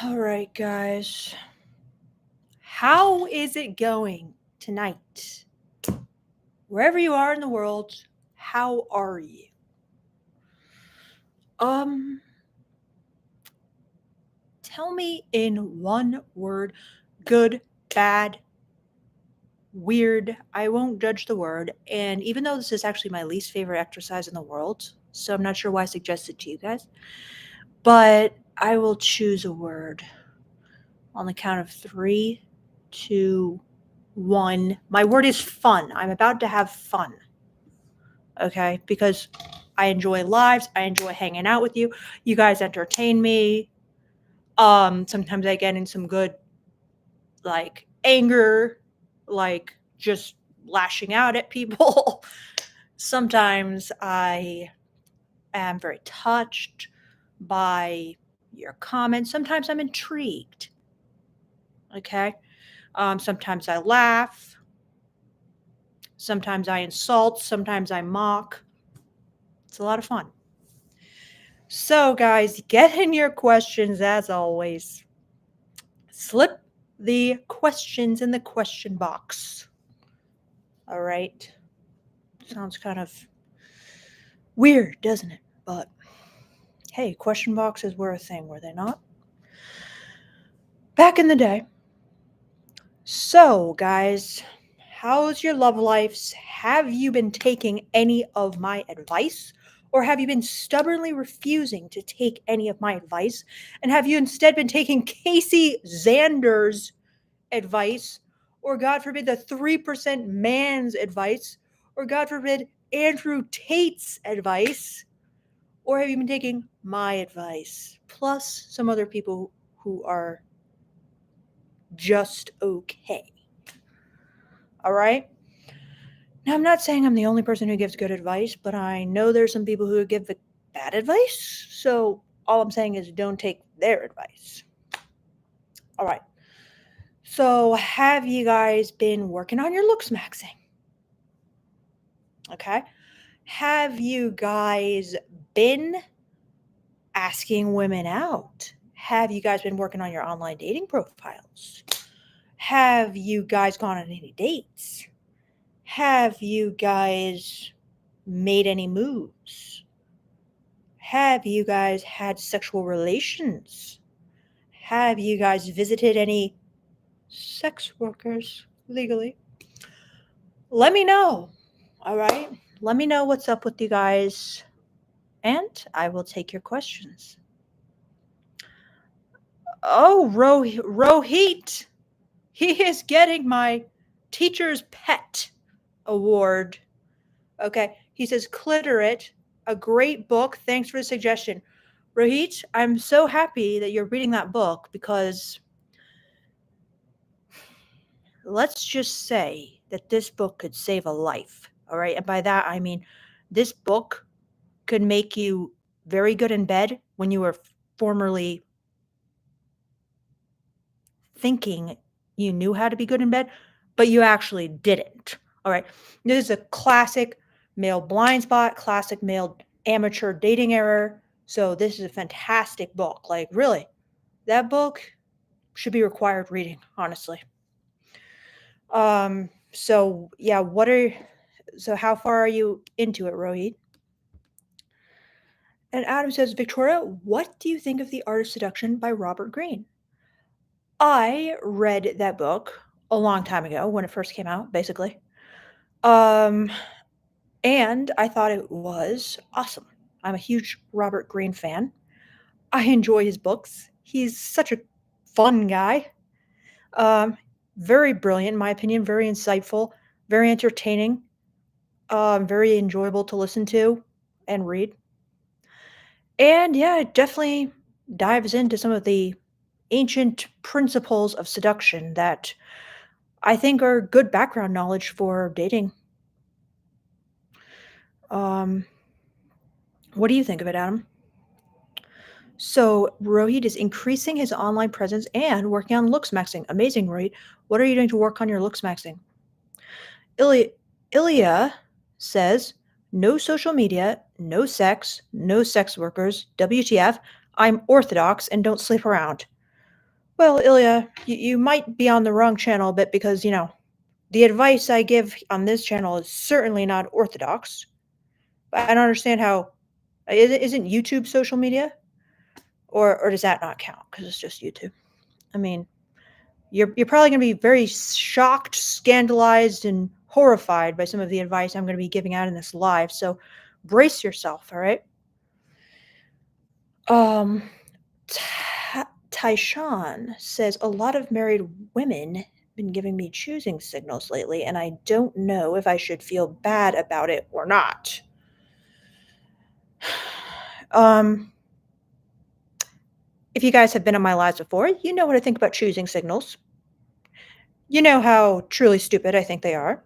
All right, guys. How is it going tonight? Wherever you are in the world, how are you? Um, Tell me in one word, good, bad, weird. I won't judge the word. And even though this is actually my least favorite exercise in the world, so I'm not sure why I suggest it to you guys, but I will choose a word on the count of 3, 2, 1. My word is fun. I'm about to have fun. Okay? Because I enjoy lives. I enjoy hanging out with you. You guys entertain me. Sometimes I get in some good like anger, like just lashing out at people. Sometimes I am very touched by your comments. Sometimes I'm intrigued. Okay? Sometimes I laugh. Sometimes I insult. Sometimes I mock. It's a lot of fun. So, guys, get in your questions as always. Slip the questions in the question box. All right. Sounds kind of weird, doesn't it? But hey, question boxes were a thing, were they not? Back in the day. So, guys, how's your love lives? Have you been taking any of my advice? Or have you been stubbornly refusing to take any of my advice? And have you instead been taking Casey Xander's advice? Or, God forbid, the 3% man's advice? Or, God forbid, Andrew Tate's advice? Or have you been taking my advice? Plus some other people who are just okay. All right? Now, I'm not saying I'm the only person who gives good advice, but I know there's some people who give the bad advice. So all I'm saying is don't take their advice. All right. So have you guys been working on your looks maxing? Okay. Have you guys been asking women out? Have you guys been working on your online dating profiles? Have you guys gone on any dates? Have you guys made any moves? Have you guys had sexual relations? Have you guys visited any sex workers legally? Let me know. All right? Let me know what's up with you guys, and I will take your questions. Oh, Rohit. He is getting my teacher's pet award. Okay. He says, Clitorate, a great book. Thanks for the suggestion. Rohit, I'm so happy that you're reading that book because let's just say that this book could save a life. All right. And by that, I mean this book could make you very good in bed when you were formerly thinking you knew how to be good in bed, but you actually didn't. All right. This is a classic male blind spot, classic male amateur dating error. So this is a fantastic book. Like really, that book should be required reading, honestly. So yeah, so how far are you into it, Rohit? And Adam says, Victoria, what do you think of The Art of Seduction by Robert Greene? I read that book a long time ago when it first came out, basically. Um, and I thought it was awesome. I'm a huge Robert Greene fan. I enjoy his books. He's such a fun guy. Um, very brilliant, in my opinion, very insightful, very entertaining, very enjoyable to listen to and read. And yeah, it definitely dives into some of the ancient principles of seduction that I think are good background knowledge for dating. Um, what do you think of it, Adam? So Rohit is increasing his online presence and working on looks maxing. Amazing, Rohit. What are you doing to work on your looks maxing? Ilya says, no social media, no sex workers, WTF, I'm orthodox and don't sleep around. Well, Ilya, you might be on the wrong channel a bit because, the advice I give on this channel is certainly not orthodox. But I don't understand how isn't YouTube social media? Or does that not count because it's just YouTube? I mean, you're probably gonna be very shocked, scandalized, and horrified by some of the advice I'm gonna be giving out in this live, so brace yourself, all right? Um, Tyshawn says, "A lot of married women been giving me choosing signals lately, and I don't know if I should feel bad about it or not." Um, if you guys have been on my lives before, you know what I think about choosing signals. You know how truly stupid I think they are.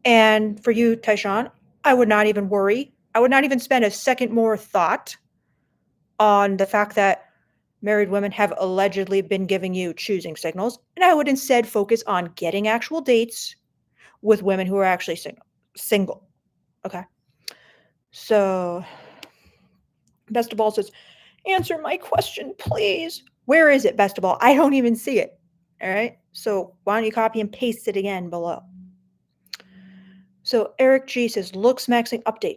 And for you, Tyshawn, I would not even worry. I would not even spend a second more thought on the fact that married women have allegedly been giving you choosing signals. And I would instead focus on getting actual dates with women who are actually single. Okay. So, Best of all says, answer my question, please. Where is it, Best of all? I don't even see it. All right. So, why don't you copy and paste it again below? So Eric G says, looks maxing update.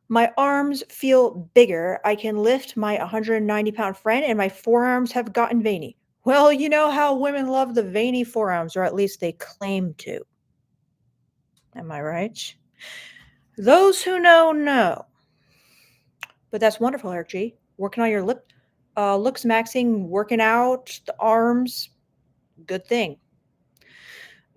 My arms feel bigger. I can lift my 190-pound friend, and my forearms have gotten veiny. Well, you know how women love the veiny forearms, or at least they claim to. Am I right? Those who know, know. But that's wonderful, Eric G. Working on your looks maxing, working out, the arms, good thing.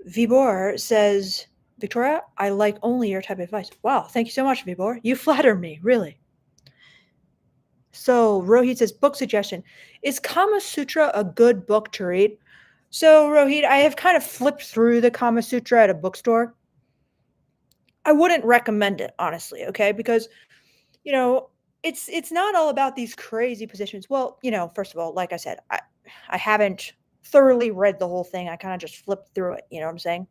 Vibor says, Victoria, I like only your type of advice. Wow, thank you so much, Vibor. You flatter me, really. So Rohit says, book suggestion. Is Kama Sutra a good book to read? So Rohit, I have kind of flipped through the Kama Sutra at a bookstore. I wouldn't recommend it, honestly, okay? Because, you know, it's not all about these crazy positions. Well, first of all, like I said, I haven't thoroughly read the whole thing. I kind of just flipped through it, you know what I'm saying?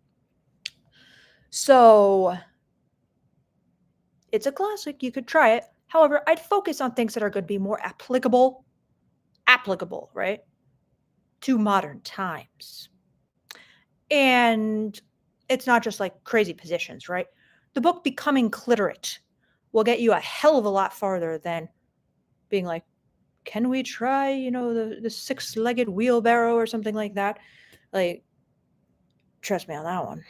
So it's a classic. You could try it. However, I'd focus on things that are going to be more applicable, right? To modern times. And it's not just like crazy positions, right? The book Becoming Cliterate will get you a hell of a lot farther than being like, can we try, the six-legged wheelbarrow or something like that? Like, trust me on that one.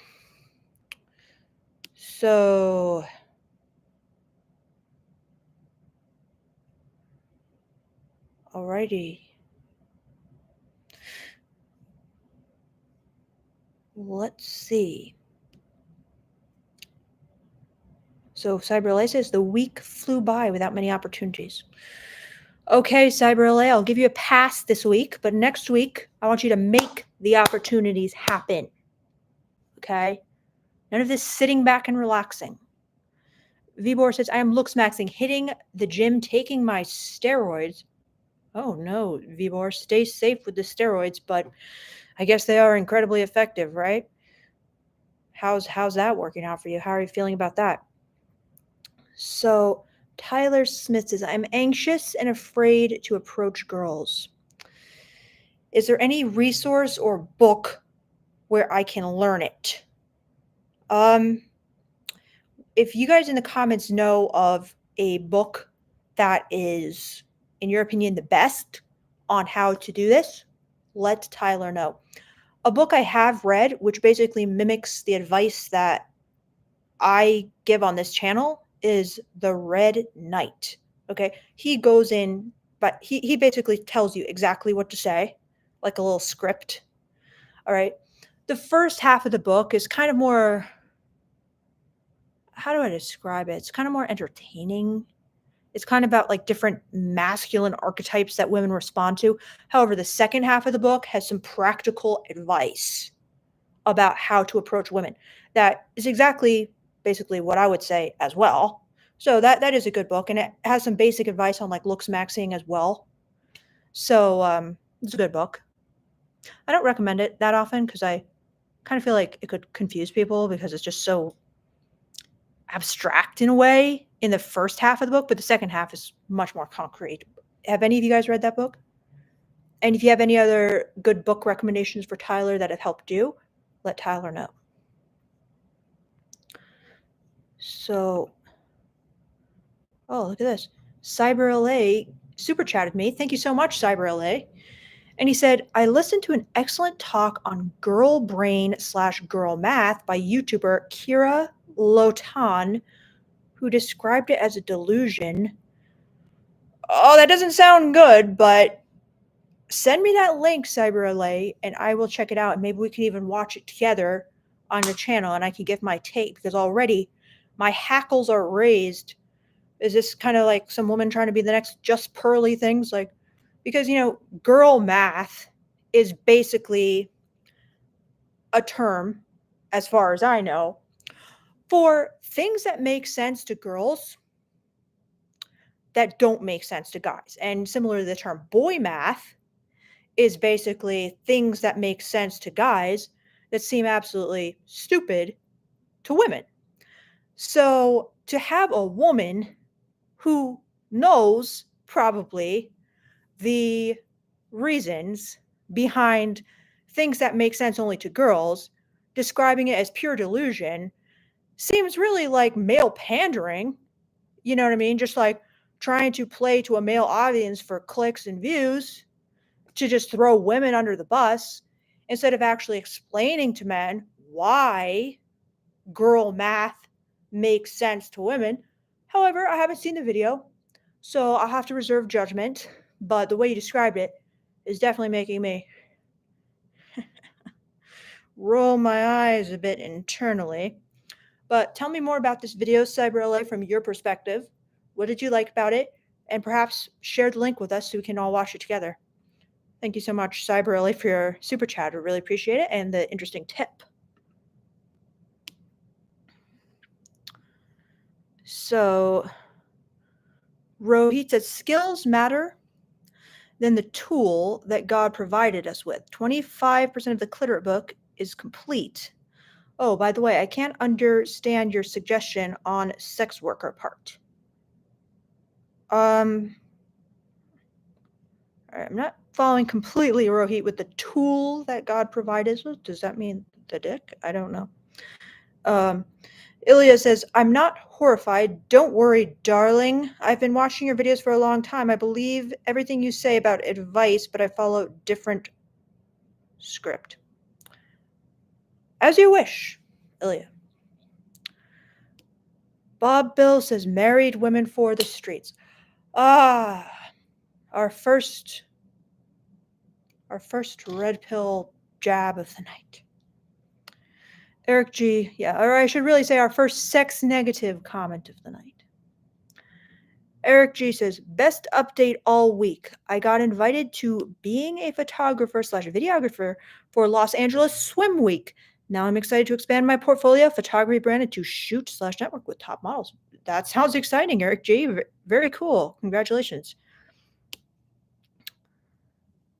So, alrighty. Let's see. So Cyber says the week flew by without many opportunities. Okay, Cyber I'll give you a pass this week, but next week I want you to make the opportunities happen. Okay? None of this sitting back and relaxing. Vibor says, I am looks maxing, hitting the gym, taking my steroids. Oh no, Vibor, stay safe with the steroids, but I guess they are incredibly effective, right? How's that working out for you? How are you feeling about that? So Tyler Smith says, I'm anxious and afraid to approach girls. Is there any resource or book where I can learn it? If you guys in the comments know of a book that is, in your opinion, the best on how to do this, let Tyler know. A book I have read, which basically mimics the advice that I give on this channel, is The Red Knight. Okay. He goes in, but he basically tells you exactly what to say, like a little script. All right. The first half of the book is kind of more, how do I describe it? It's kind of more entertaining. It's kind of about like different masculine archetypes that women respond to. However, the second half of the book has some practical advice about how to approach women. That is exactly basically what I would say as well. So that is a good book, and it has some basic advice on like looks maxing as well. So it's a good book. I don't recommend it that often because I kind of feel like it could confuse people because it's just so abstract in a way in the first half of the book, but the second half is much more concrete. Have any of you guys read that book? And if you have any other good book recommendations for Tyler that have helped you, let Tyler know. So, oh, look at this. Cyber LA super chatted me. Thank you so much, Cyber LA. And he said, I listened to an excellent talk on girl brain / girl math by YouTuber Kira Lotan, who described it as a delusion. Oh, that doesn't sound good, but send me that link, Cyber LA, and I will check it out. And maybe we can even watch it together on your channel and I can give my take, because already my hackles are raised. Is this kind of like some woman trying to be the next Just Pearly things? Like, because, girl math is basically a term, as far as I know, for things that make sense to girls that don't make sense to guys. And similar to the term boy math is basically things that make sense to guys that seem absolutely stupid to women. So to have a woman who knows probably the reasons behind things that make sense only to girls, describing it as pure delusion, seems really like male pandering. You know what I mean? Just like trying to play to a male audience for clicks and views, to just throw women under the bus instead of actually explaining to men why girl math makes sense to women. However, I haven't seen the video, so I'll have to reserve judgment, but the way you described it is definitely making me roll my eyes a bit internally. But tell me more about this video, Cyber LA, from your perspective. What did you like about it? And perhaps share the link with us so we can all watch it together. Thank you so much, Cyber LA, for your super chat. I really appreciate it, and the interesting tip. So, Rohit says, skills matter than the tool that God provided us with. 25% of the Clitorate book is complete. Oh, by the way, I can't understand your suggestion on sex worker part. I'm not following completely, Rohit, with the tool that God provided us with. Does that mean the dick? I don't know. Ilya says, I'm not horrified. Don't worry, darling. I've been watching your videos for a long time. I believe everything you say about advice, but I follow different script. As you wish, Ilya. Bob Bill says, married women for the streets. Ah, our first red pill jab of the night. Eric G, yeah, or I should really say our first sex negative comment of the night. Eric G says, best update all week. I got invited to being a photographer / videographer for Los Angeles Swim Week. Now I'm excited to expand my portfolio, photography brand, and to shoot / network with top models. That sounds exciting, Eric G. Very cool. Congratulations.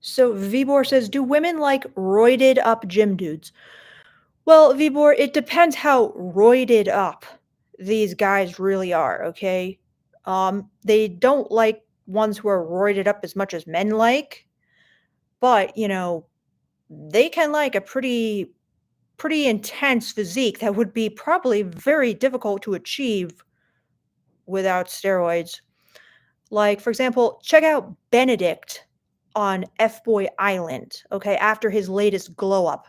So Vibor says, do women like roided up gym dudes? Well, Vibor, it depends how roided up these guys really are, okay? They don't like ones who are roided up as much as men like, but, they can like a pretty intense physique that would be probably very difficult to achieve without steroids. Like, for example, check out Benedict on F-Boy Island, okay, after his latest glow up.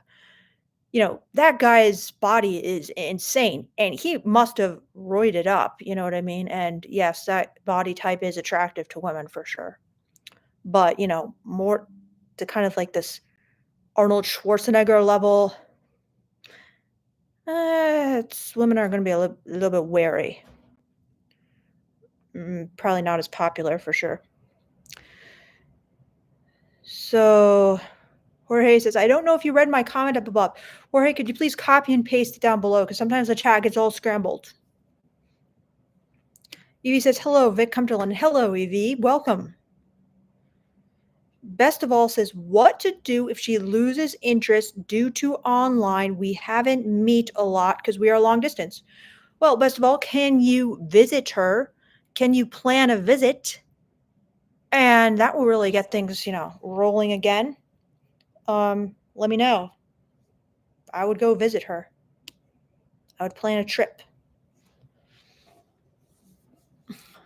That guy's body is insane, and he must have roided up, you know what I mean? And yes, that body type is attractive to women for sure. But, more to kind of like this Arnold Schwarzenegger level, women are going to be a little bit wary. Probably not as popular for sure. So Jorge says, I don't know if you read my comment up above. Jorge, could you please copy and paste it down below? Because sometimes the chat gets all scrambled. Evie says, hello, Vic Cumberland. Hello, Evie. Welcome. Best of all says, what to do if she loses interest due to online. We haven't meet a lot because we are long distance. Well, best of all, can you visit her? Can you plan a visit? And that will really get things, rolling again. Let me know. I would go visit her. I would plan a trip.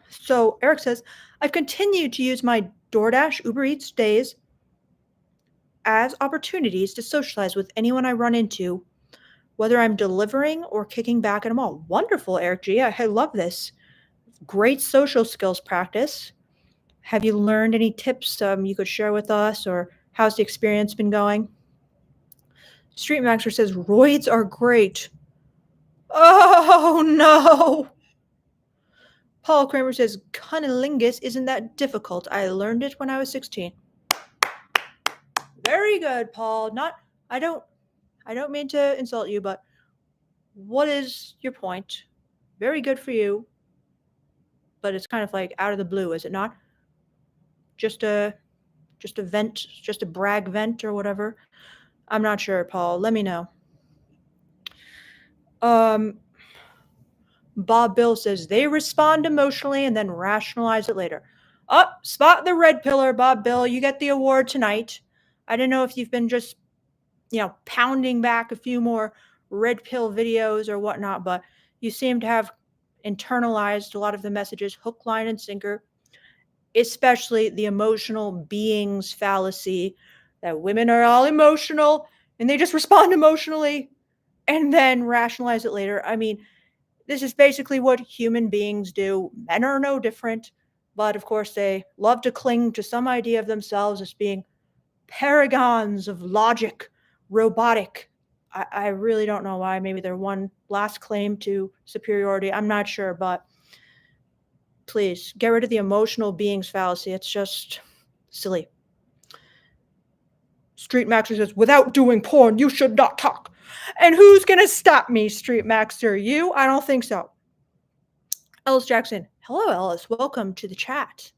So Eric says, I've continued to use my DoorDash Uber Eats days as opportunities to socialize with anyone I run into, whether I'm delivering or kicking back at a mall. Wonderful, Eric G. I love this. Great social skills practice. Have you learned any tips you could share with us, or how's the experience been going? Street Maxer says, roids are great. Oh, no. Paul Kramer says, cunnilingus isn't that difficult. I learned it when I was 16. Very good, Paul. I don't mean to insult you, but what is your point? Very good for you, but it's kind of like out of the blue, is it not? Just a vent, just a brag vent or whatever. I'm not sure, Paul. Let me know. Bob Bill says they respond emotionally and then rationalize it later. Oh, spot the red pillar, Bob Bill. You get the award tonight. I don't know if you've been just, pounding back a few more red pill videos or whatnot, but you seem to have internalized a lot of the messages, hook, line, and sinker, especially the emotional beings fallacy that women are all emotional and they just respond emotionally and then rationalize it later. I mean, this is basically what human beings do. Men are no different, but of course they love to cling to some idea of themselves as being paragons of logic, robotic. I really don't know why. Maybe they're one last claim to superiority. I'm not sure, but please get rid of the emotional beings fallacy. It's just silly. Street Maxer says, without doing porn, you should not talk. And who's going to stop me, Street Maxer? You? I don't think so. Ellis Jackson. Hello, Ellis. Welcome to the chat.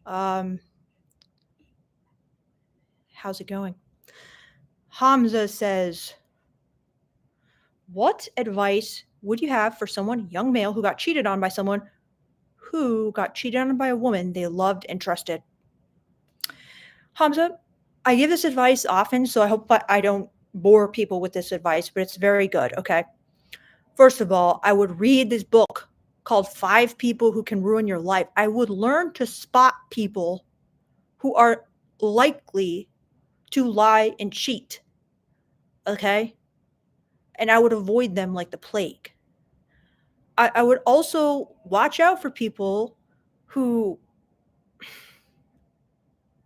How's it going? Hamza says, what advice would you have for someone, young male, who got cheated on by someone who got cheated on by a woman they loved and trusted? Hamza, I give this advice often, so I hope I don't bore people with this advice, but it's very good, okay? First of all, I would read this book called 5 People Who Can Ruin Your Life. I would learn to spot people who are likely to lie and cheat, okay? And I would avoid them like the plague. I would also watch out for people who,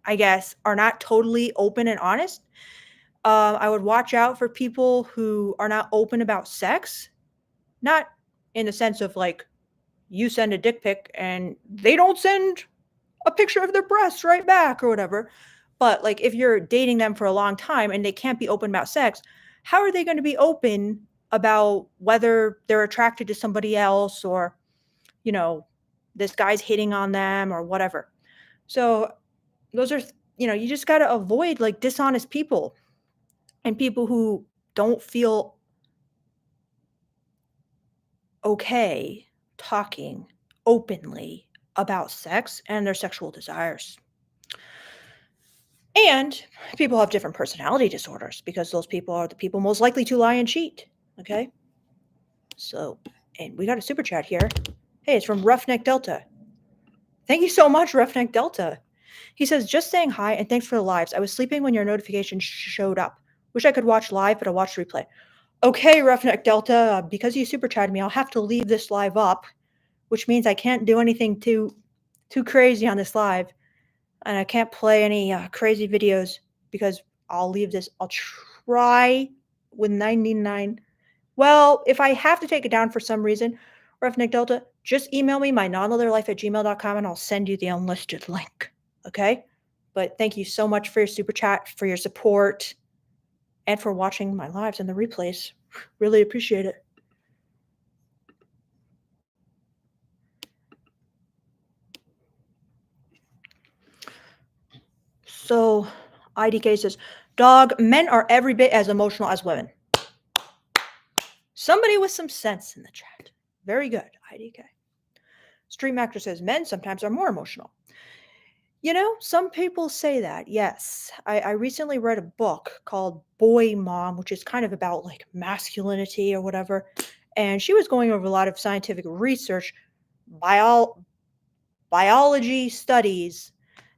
I guess, are not totally open and honest. I would watch out for people who are not open about sex, not in the sense of like you send a dick pic and they don't send a picture of their breasts right back or whatever. But like if you're dating them for a long time and they can't be open about sex, how are they going to be open about whether they're attracted to somebody else or, this guy's hitting on them or whatever? So those are, you just got to avoid like dishonest people and people who don't feel okay talking openly about sex and their sexual desires. And people have different personality disorders because those people are the people most likely to lie and cheat. Okay. So, and we got a super chat here. Hey, it's from Roughneck Delta. Thank you so much, Roughneck Delta. He says, just saying hi and thanks for the lives. I was sleeping when your notification showed up. Wish I could watch live, but I watched replay. Okay, Roughneck Delta, because you super chatted me, I'll have to leave this live up, which means I can't do anything too crazy on this live. And I can't play any crazy videos because I'll leave this. I'll try with 99. Well, if I have to take it down for some reason, Roughneck Delta, just email me my nonlife@gmail.com and I'll send you the unlisted link. Okay? But thank you so much for your super chat, for your support, and for watching my lives and the replays. Really appreciate it. So, IDK says, dog, men are every bit as emotional as women. Somebody with some sense in the chat. Very good, IDK. Stream Actor says, men sometimes are more emotional. Some people say that, yes. I recently read a book called Boy Mom, which is kind of about like masculinity or whatever. And she was going over a lot of scientific research, bio- biology studies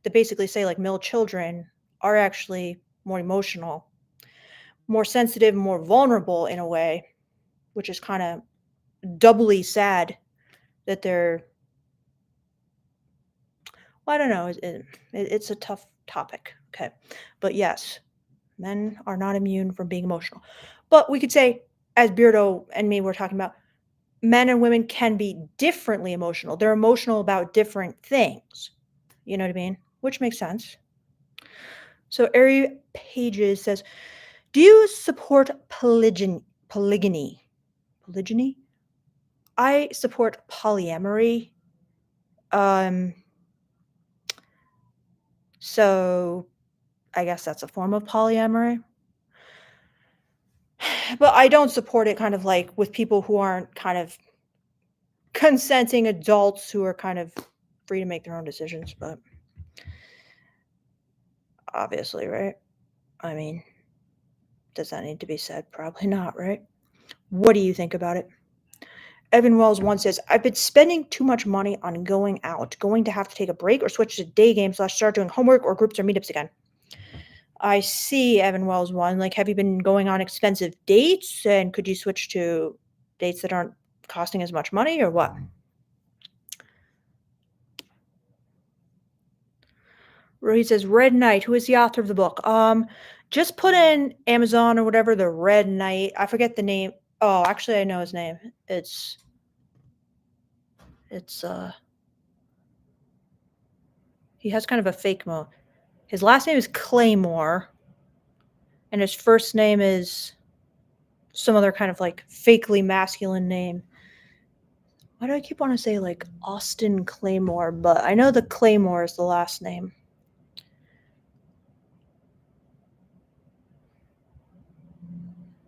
that basically say like male children are actually more emotional, more sensitive, more vulnerable in a way, which is kind of doubly sad that they're, well, I don't know, it's a tough topic. Okay. But yes, men are not immune from being emotional. But we could say, as Beardo and me were talking about, men and women can be differently emotional. They're emotional about different things. You know what I mean? Which makes sense. So Ari Pages says, "Do you support polygyny? Polygyny? I support polyamory. Um, so I guess that's a form of polyamory. But I don't support it kind of like with people who aren't kind of consenting adults who are kind of free to make their own decisions, but obviously, right? I mean, does that need to be said? Probably not, right? What do you think about it?" Evan Wells once says, "I've been spending too much money on going out. Going to have to take a break or switch to day games / start doing homework or groups or meetups again." I see, Evan Wells one. Like, have you been going on expensive dates? And could you switch to dates that aren't costing as much money or what? He says, Red Knight. Who is the author of the book? Just put in Amazon or whatever, the Red Knight. I forget the name. Oh, actually, I know his name. It's he has kind of a fake mo. His last name is Claymore, and his first name is some other kind of like fakely masculine name. Why do I keep wanting to say like Austin Claymore? But I know the Claymore is the last name.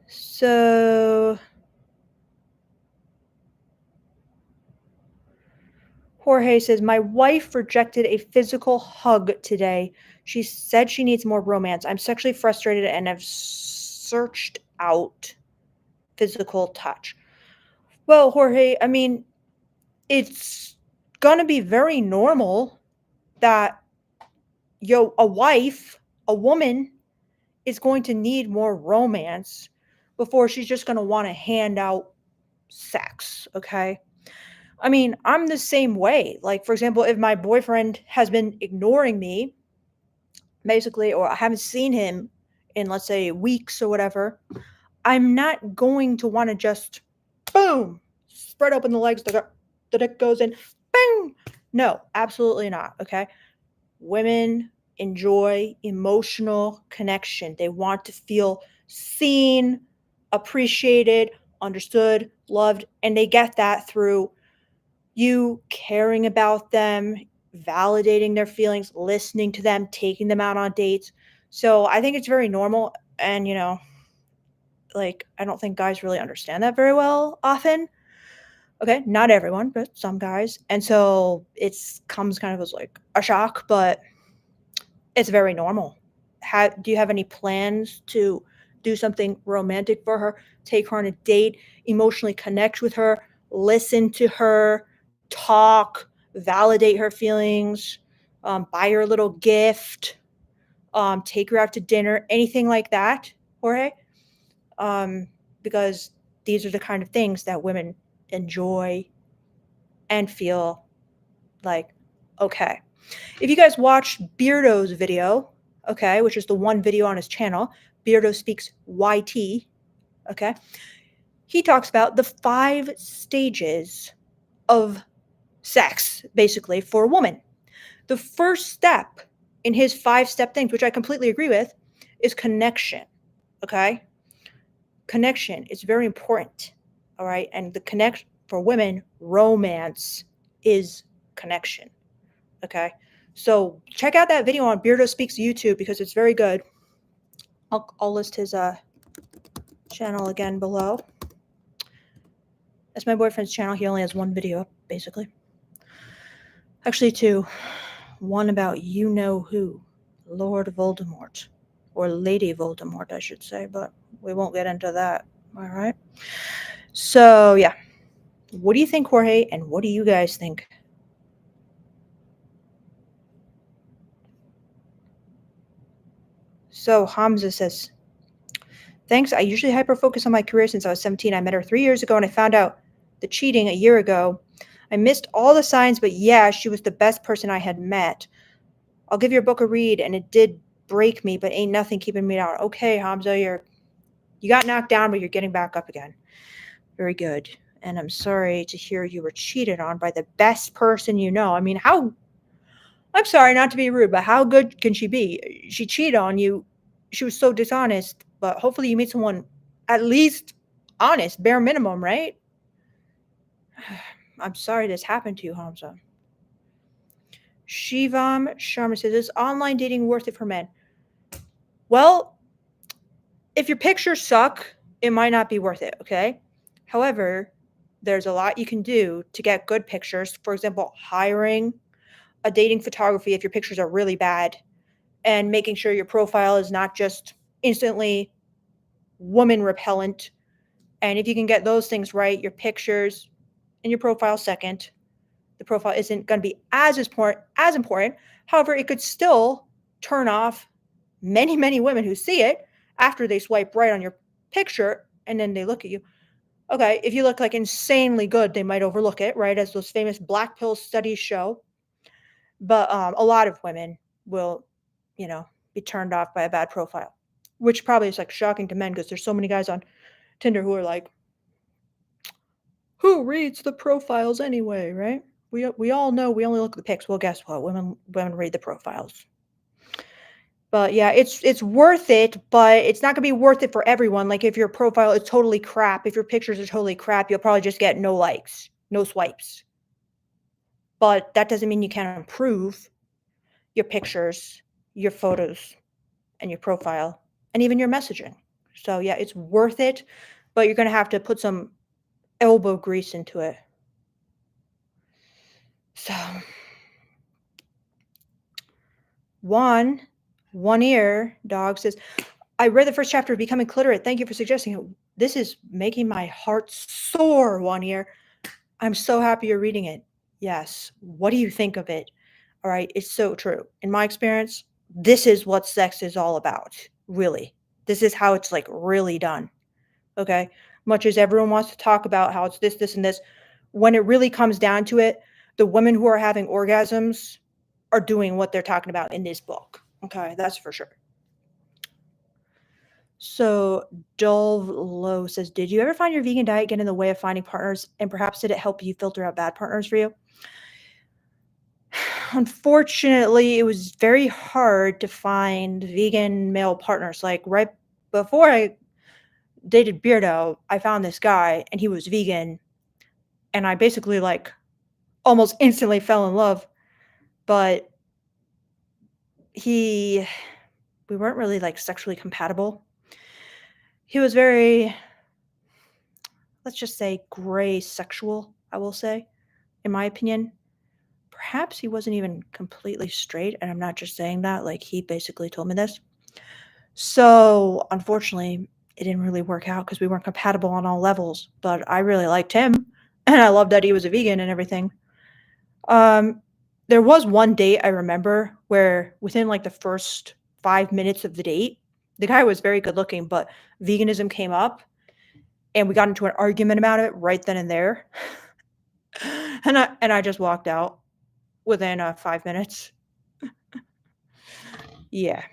So Jorge says, "My wife rejected a physical hug today. She said she needs more romance. I'm sexually frustrated and have searched out physical touch." Well, Jorge, I mean, it's gonna be very normal that a woman is going to need more romance before she's just gonna want to hand out sex, okay? I mean, I'm the same way. Like, for example, if my boyfriend has been ignoring me, basically, or I haven't seen him in, let's say, weeks or whatever, I'm not going to want to just, boom, spread open the legs, the dick goes in, boom. No, absolutely not. Okay. Women enjoy emotional connection. They want to feel seen, appreciated, understood, loved, and they get that through you caring about them, validating their feelings, listening to them, taking them out on dates. So I think it's very normal. And, like, I don't think guys really understand that very well often. Okay. Not everyone, but some guys. And so it's comes kind of as like a shock, but it's very normal. Do you have any plans to do something romantic for her? Take her on a date, emotionally connect with her, listen to her, talk, validate her feelings, buy her a little gift, take her out to dinner, anything like that, Jorge? Because these are the kind of things that women enjoy and feel like, okay. If you guys watched Beardo's video, okay, which is the one video on his channel, Beardo Speaks YT, okay, he talks about the 5 stages of sex, basically, for a woman. The first step in his 5-step things, which I completely agree with, is connection, okay? Connection is very important, all right? And the connect for women, romance is connection. Okay. So check out that video on Beardo Speaks YouTube because it's very good. I'll list his channel again below. That's my boyfriend's channel. He only has one video up, basically. Actually, 2. one about you know who, Lord Voldemort, or Lady Voldemort, I should say, but we won't get into that. All right. So, yeah. What do you think, Jorge? And what do you guys think? So, Hamza says, thanks. I usually hyper focus on my career since I was 17. I met her 3 years ago and I found out the cheating a year ago. I missed all the signs, but yeah, she was the best person I had met. I'll give your book a read, and it did break me, but ain't nothing keeping me down. Okay, Hamza, you got knocked down, but you're getting back up again. Very good. And I'm sorry to hear you were cheated on by the best person you know. I mean, I'm sorry not to be rude, but how good can she be? She cheated on you. She was so dishonest, but hopefully you meet someone at least honest, bare minimum, right? I'm sorry this happened to you, Hamza. Shivam Sharma says, is online dating worth it for men? Well, if your pictures suck, it might not be worth it, okay? However, there's a lot you can do to get good pictures. For example, hiring a dating photography if your pictures are really bad, and making sure your profile is not just instantly woman repellent. And if you can get those things right, your pictures and your profile second, the profile isn't going to be as important. However, it could still turn off many, many women who see it after they swipe right on your picture and then they look at you. Okay, if you look like insanely good, they might overlook it, right? As those famous black pill studies show. But a lot of women will, be turned off by a bad profile, which probably is like shocking to men because there's so many guys on Tinder who are like, who reads the profiles anyway, right? We all know we only look at the pics. Well, guess what? Women read the profiles. But yeah, it's worth it, but it's not gonna be worth it for everyone. Like if your profile is totally crap, if your pictures are totally crap, you'll probably just get no likes, no swipes. But that doesn't mean you can't improve your pictures, your photos, and your profile, and even your messaging. So yeah, it's worth it, but you're gonna have to put some elbow grease into it. So one ear dog says, I read the first chapter of Becoming Cliterate. Thank you for suggesting it. This is making my heart soar, 1 year. I'm so happy you're reading it. Yes. What do you think of it? All right. It's so true. In my experience, this is what sex is all about. Really. This is how it's like really done. Okay. Much as everyone wants to talk about how it's this, and this, when it really comes down to it, the women who are having orgasms are doing what they're talking about in this book. Okay. That's for sure. So Dove Low says, did you ever find your vegan diet get in the way of finding partners? And perhaps did it help you filter out bad partners for you? Unfortunately, it was very hard to find vegan male partners. Like right before I dated Beardo, I found this guy and he was vegan. And I basically like almost instantly fell in love. But we weren't really like sexually compatible. He was very, let's just say, gray sexual, I will say, in my opinion. Perhaps he wasn't even completely straight, and I'm not just saying that, like, he basically told me this. So, unfortunately, it didn't really work out because we weren't compatible on all levels, but I really liked him, and I loved that he was a vegan and everything. There was one date I remember where within, like, the first 5 minutes of the date, the guy was very good looking, but veganism came up, and we got into an argument about it right then and there. And I just walked out within 5 minutes. Yeah.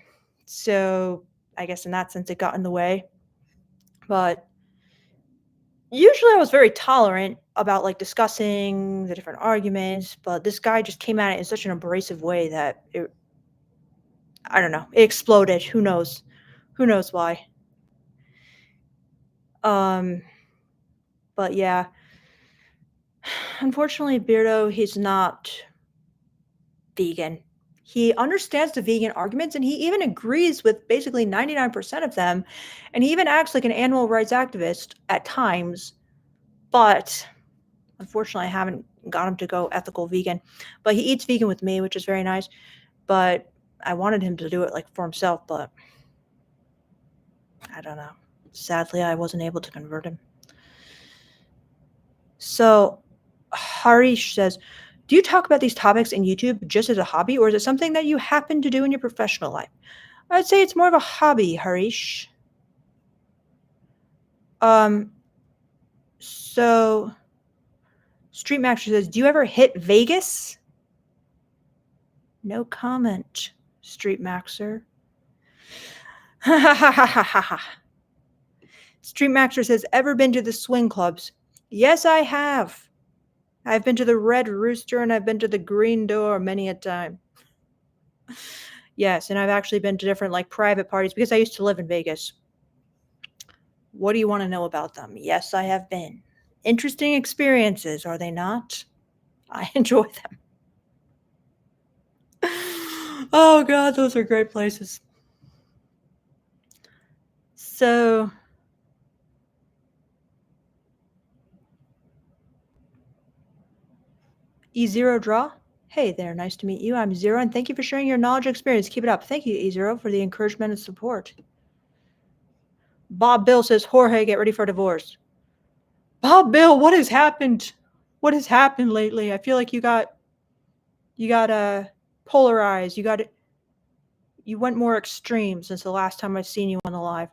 So I guess in that sense it got in the way. But usually I was very tolerant about like discussing the different arguments, but this guy just came at it in such an abrasive way that I don't know, it exploded. Who knows? Who knows why? But yeah. Unfortunately, Beardo, he's not vegan. He understands the vegan arguments and he even agrees with basically 99% of them. And he even acts like an animal rights activist at times. But unfortunately, I haven't got him to go ethical vegan. But he eats vegan with me, which is very nice. But I wanted him to do it like for himself, but I don't know. Sadly, I wasn't able to convert him. So Harish says, do you talk about these topics in YouTube just as a hobby, or is it something that you happen to do in your professional life? I'd say it's more of a hobby, Harish. So Street Master says, do you ever hit Vegas? No comment, Street Maxer. Street Maxer says, ever been to the swing clubs? Yes, I have. I've been to the Red Rooster and I've been to the Green Door many a time. Yes, and I've actually been to different like private parties because I used to live in Vegas. What do you want to know about them? Yes, I have been. Interesting experiences, are they not? I enjoy them. Oh God, those are great places. So, E0 Draw. Hey there, nice to meet you. I'm Zero, and thank you for sharing your knowledge and experience. Keep it up. Thank you, E0, for the encouragement and support. Bob Bill says, Jorge, get ready for divorce. Bob Bill, what has happened? What has happened lately? I feel like you got polarized. You went more extreme since the last time I've seen you on the live.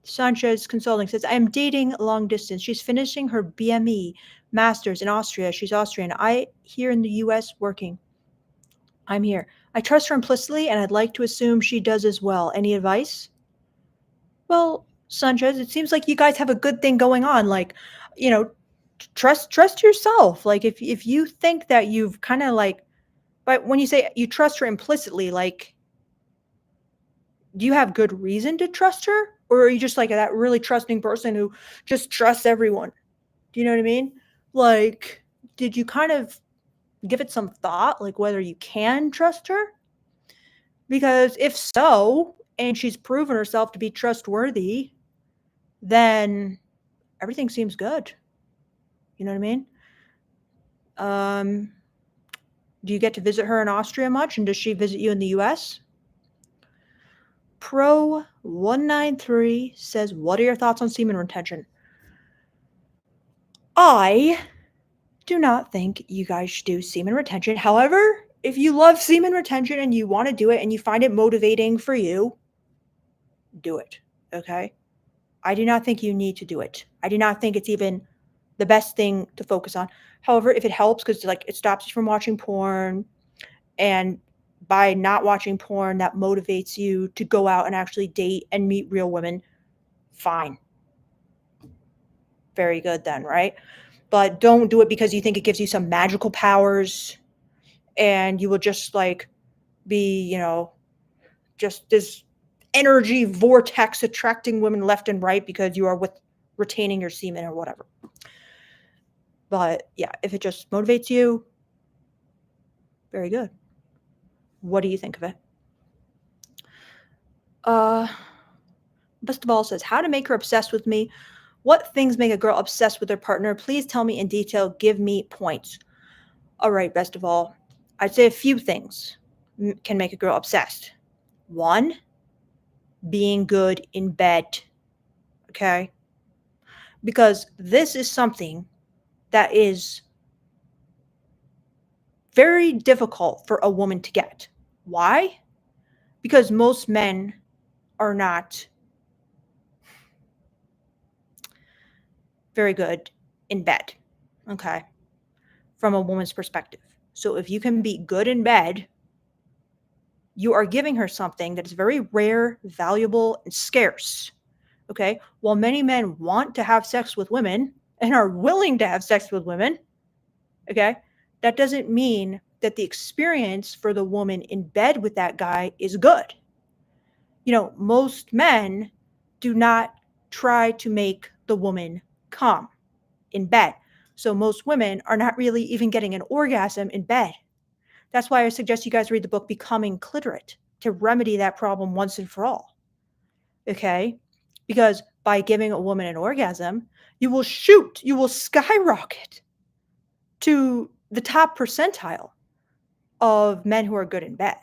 Sanchez Consulting says, I am dating long distance. She's finishing her BME master's in Austria. She's Austrian. I here in the US working. I'm here. I trust her implicitly and I'd like to assume she does as well. Any advice? Well, Sanchez, it seems like you guys have a good thing going on. Like, trust yourself. Like if you think that you've kind of like, but when you say you trust her implicitly, like, do you have good reason to trust her? Or are you just like that really trusting person who just trusts everyone? Do you know what I mean? Like, did you kind of give it some thought, like whether you can trust her? Because if so, and she's proven herself to be trustworthy, then everything seems good. You know what I mean? Do you get to visit her in Austria much? And does she visit you in the US? Pro193 says, what are your thoughts on semen retention? I do not think you guys should do semen retention. However, if you love semen retention and you want to do it and you find it motivating for you, do it. Okay? I do not think you need to do it. I do not think it's even the best thing to focus on. However, if it helps, because like it stops you from watching porn, and by not watching porn, that motivates you to go out and actually date and meet real women, fine. Very good then, right? But don't do it because you think it gives you some magical powers and you will just like be, just this energy vortex attracting women left and right because you are retaining your semen or whatever. But yeah, if it just motivates you, very good. What do you think of it? Best of all says, how to make her obsessed with me. What things make a girl obsessed with their partner? Please tell me in detail. Give me points. All right, best of all, I'd say a few things can make a girl obsessed. One, being good in bed. Okay? Because this is something that is very difficult for a woman to get. Why? Because most men are not very good in bed, okay, from a woman's perspective. So if you can be good in bed, you are giving her something that is very rare, valuable, and scarce, okay? While many men want to have sex with women and are willing to have sex with women, okay, that doesn't mean that the experience for the woman in bed with that guy is good. Most men do not try to make the woman come in bed. So most women are not really even getting an orgasm in bed. That's why I suggest you guys read the book Becoming Clitorate to remedy that problem once and for all. Okay? Because by giving a woman an orgasm, you will skyrocket. to the top percentile of men who are good in bed.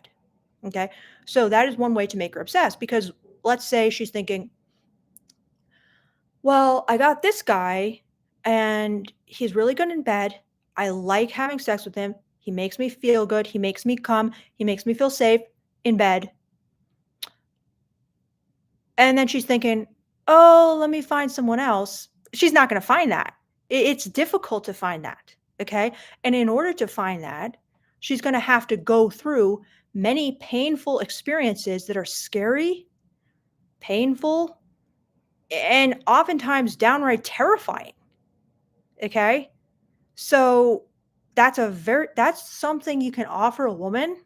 Okay. So that is one way to make her obsessed because let's say she's thinking, well, I got this guy and he's really good in bed. I like having sex with him. He makes me feel good. He makes me come. He makes me feel safe in bed. And then she's thinking, oh, let me find someone else. She's not going to find that. It's difficult to find that. Okay. And in order to find that, she's going to have to go through many painful experiences that are scary, painful, and oftentimes downright terrifying. Okay. So that's something you can offer a woman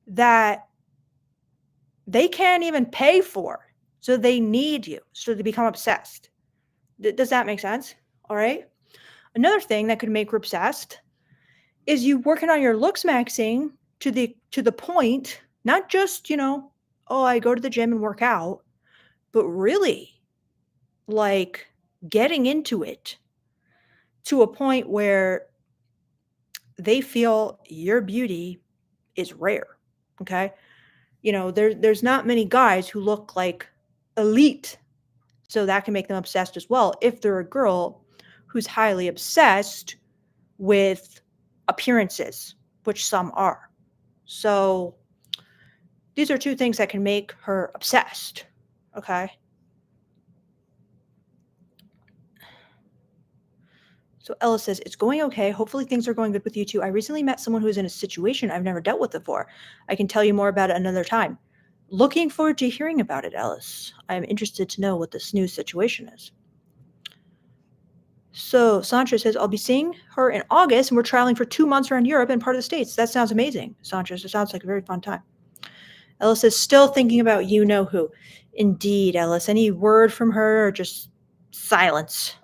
that they can't even pay for. So they need you. So they become obsessed. Does that make sense? All right. Another thing that could make her obsessed is you working on your looks maxing to the point, not just, oh, I go to the gym and work out, but really like getting into it to a point where they feel your beauty is rare. Okay. There's not many guys who look like elite. So that can make them obsessed as well if they're a girl who's highly obsessed with appearances, which some are. So these are two things that can make her obsessed. Okay. So Ella says, it's going okay. Hopefully things are going good with you too. I recently met someone who is in a situation I've never dealt with before. I can tell you more about it another time. Looking forward to hearing about it, Ellis. I'm interested to know what this new situation is. So Sancho says, I'll be seeing her in August, and we're traveling for 2 months around Europe and part of the States. That sounds amazing, Sancho. It sounds like a very fun time. Ellis says, still thinking about you-know-who. Indeed, Ellis. Any word from her or just silence?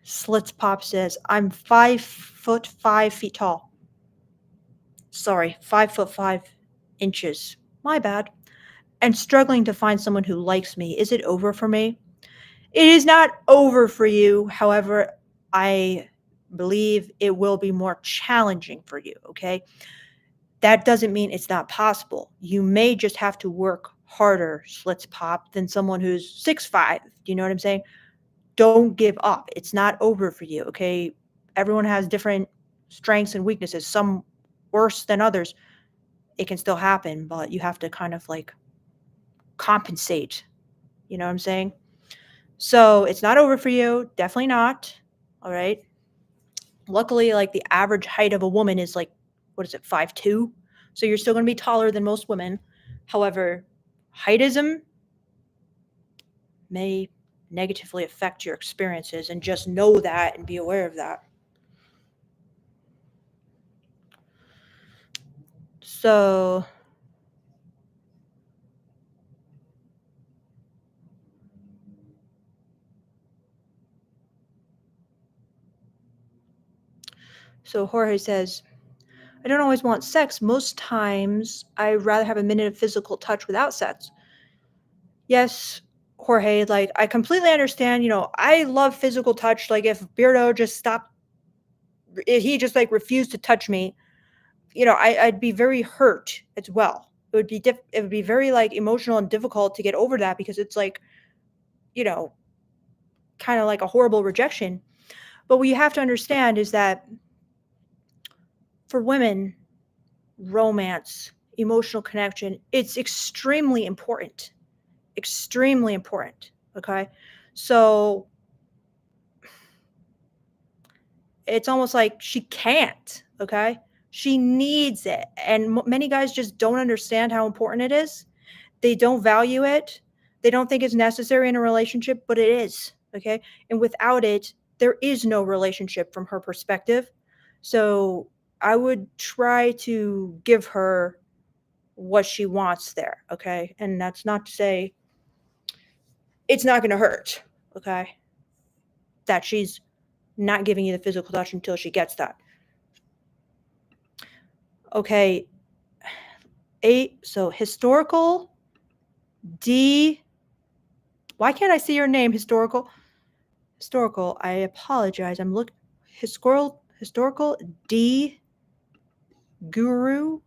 Slits Pop says, I'm 5'5" tall. Sorry, 5'5" My bad. And struggling to find someone who likes me. Is it over for me? It is not over for you. However, I believe it will be more challenging for you, okay? That doesn't mean it's not possible. You may just have to work harder, Slits Pop, than someone who's 6'5". Do you know what I'm saying? Don't give up. It's not over for you, okay? Everyone has different strengths and weaknesses, some worse than others. It can still happen, but you have to kind of like compensate. You know what I'm saying? So it's not over for you. Definitely not. All right. Luckily, like the average height of a woman is like, what is it, 5'2"? So you're still going to be taller than most women. However, heightism may negatively affect your experiences, and just know that and be aware of that. So Jorge says, I don't always want sex. Most times I'd rather have a minute of physical touch without sex. Yes, Jorge, like I completely understand, I love physical touch. Like if Beardo just stopped, if he just like refused to touch me, I'd be very hurt as well. It would be very like emotional and difficult to get over that because it's like, you know, kind of like a horrible rejection. But what you have to understand is that for women, romance, emotional connection, it's extremely important. Extremely important. Okay. So it's almost like she can't. Okay. She needs it. And many guys just don't understand how important it is. They don't value it. They don't think it's necessary in a relationship, but it is. Okay. And without it, there is no relationship from her perspective. So I would try to give her what she wants there. Okay. And that's not to say it's not going to hurt. Okay. That she's not giving you the physical touch until she gets that. Okay. 8. So historical D. Why can't I see your name, historical? historical. I apologize. I'm look historical D guru.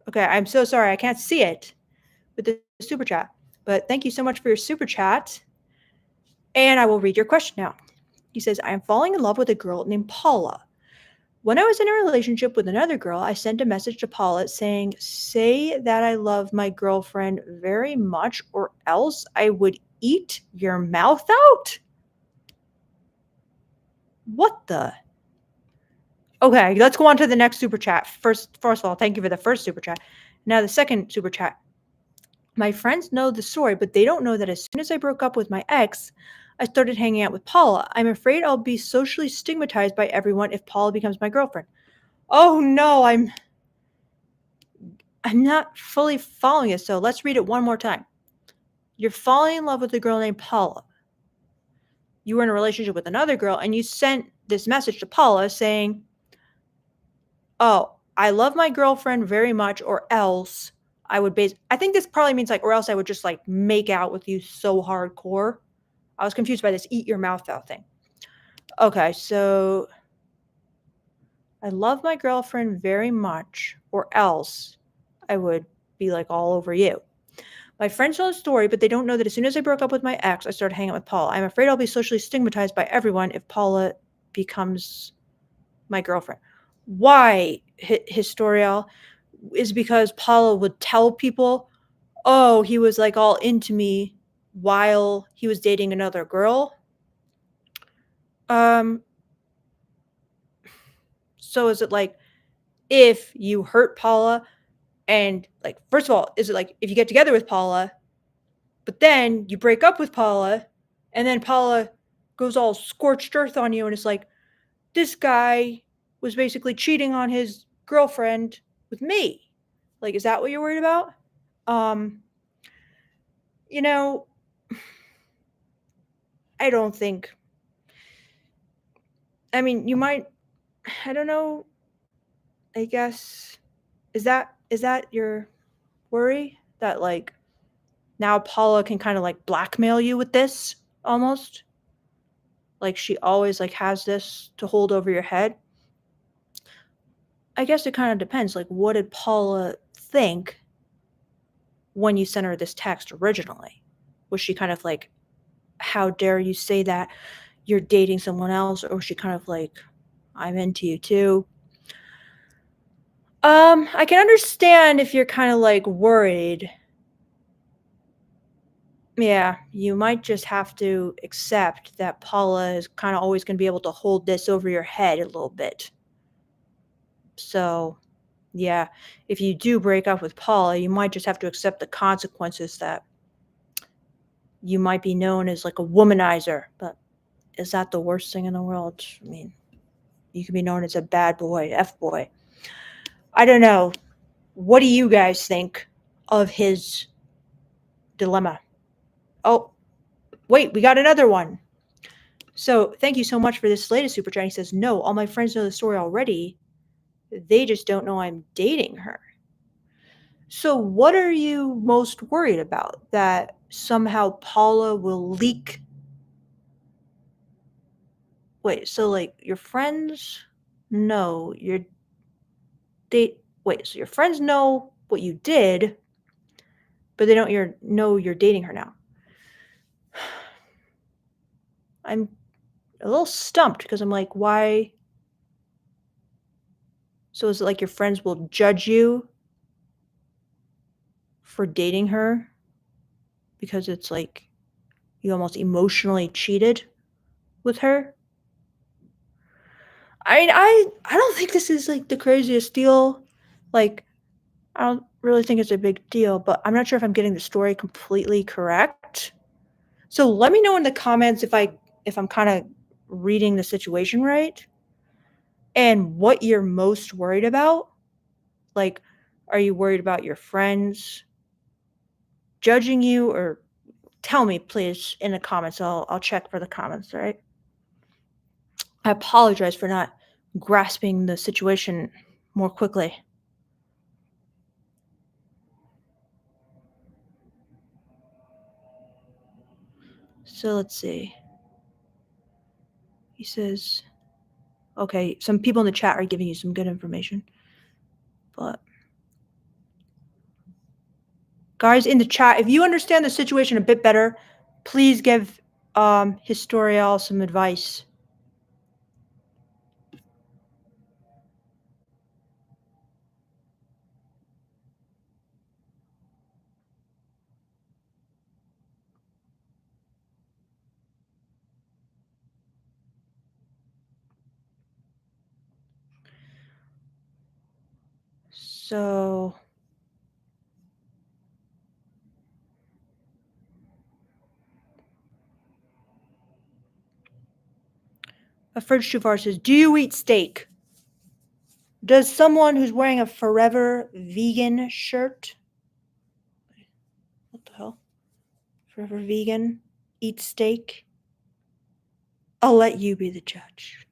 Okay, I'm so sorry. I can't see it with the super chat. But thank you so much for your super chat. And I will read your question now. He says, I am falling in love with a girl named Paula. When I was in a relationship with another girl, I sent a message to Paula saying, say that I love my girlfriend very much, or else I would eat your mouth out? What the? Okay, let's go on to the next super chat. First of all, thank you for the first super chat. Now the second super chat. My friends know the story, but they don't know that as soon as I broke up with my ex, I started hanging out with Paula. I'm afraid I'll be socially stigmatized by everyone if Paula becomes my girlfriend. Oh no, I'm not fully following it, so let's read it one more time. You're falling in love with a girl named Paula. You were in a relationship with another girl, and you sent this message to Paula saying, oh, I love my girlfriend very much, or else I would I think this probably means or else I would just make out with you so hardcore. I was confused by this eat your mouth out thing. Okay, so I love my girlfriend very much, or else I would be all over you. My friends know the story, but they don't know that as soon as I broke up with my ex, I started hanging out with Paula. I'm afraid I'll be socially stigmatized by everyone if Paula becomes my girlfriend. Why, Historial? Is because Paula would tell people, oh, he was all into me while he was dating another girl. So is it if you hurt Paula and first of all, is it if you get together with Paula, but then you break up with Paula, and then Paula goes all scorched earth on you, and it's this guy was basically cheating on his girlfriend with me. Is that what you're worried about? You know, I don't think. I mean, you might. I don't know. I guess is that your worry that now Paula can kind of blackmail you with this almost? She always has this to hold over your head. I guess it kind of depends. What did Paula think when you sent her this text originally? Was she kind of how dare you say that you're dating someone else? Or was she kind of I'm into you too? I can understand if you're kind of worried. Yeah, you might just have to accept that Paula is kind of always going to be able to hold this over your head a little bit. So, yeah, if you do break up with Paula, you might just have to accept the consequences that you might be known as a womanizer. But is that the worst thing in the world? I mean, you can be known as a bad boy, F-boy. I don't know. What do you guys think of his dilemma? Oh, wait, we got another one. So thank you so much for this latest super chat. He says, no, all my friends know the story already. They just don't know I'm dating her. So what are you most worried about? That somehow Paula will leak? Wait, so your friends know your date. Wait, so your friends know what you did, but they don't know you're dating her now. I'm a little stumped because I'm why? So is it your friends will judge you for dating her because it's you almost emotionally cheated with her? I mean, I don't think this is the craziest deal. I don't really think it's a big deal, but I'm not sure if I'm getting the story completely correct. So let me know in the comments if I'm kind of reading the situation right and what you're most worried about. Are you worried about your friends judging you, or tell me please in the comments. I'll check for the comments, all right? I apologize for not grasping the situation more quickly. So let's see. He says, okay, some people in the chat are giving you some good information. But guys in the chat, if you understand the situation a bit better, please give Historial some advice. So a fridge too far says, do you eat steak? Does someone who's wearing a Forever Vegan shirt, what the hell? Forever Vegan, eat steak? I'll let you be the judge.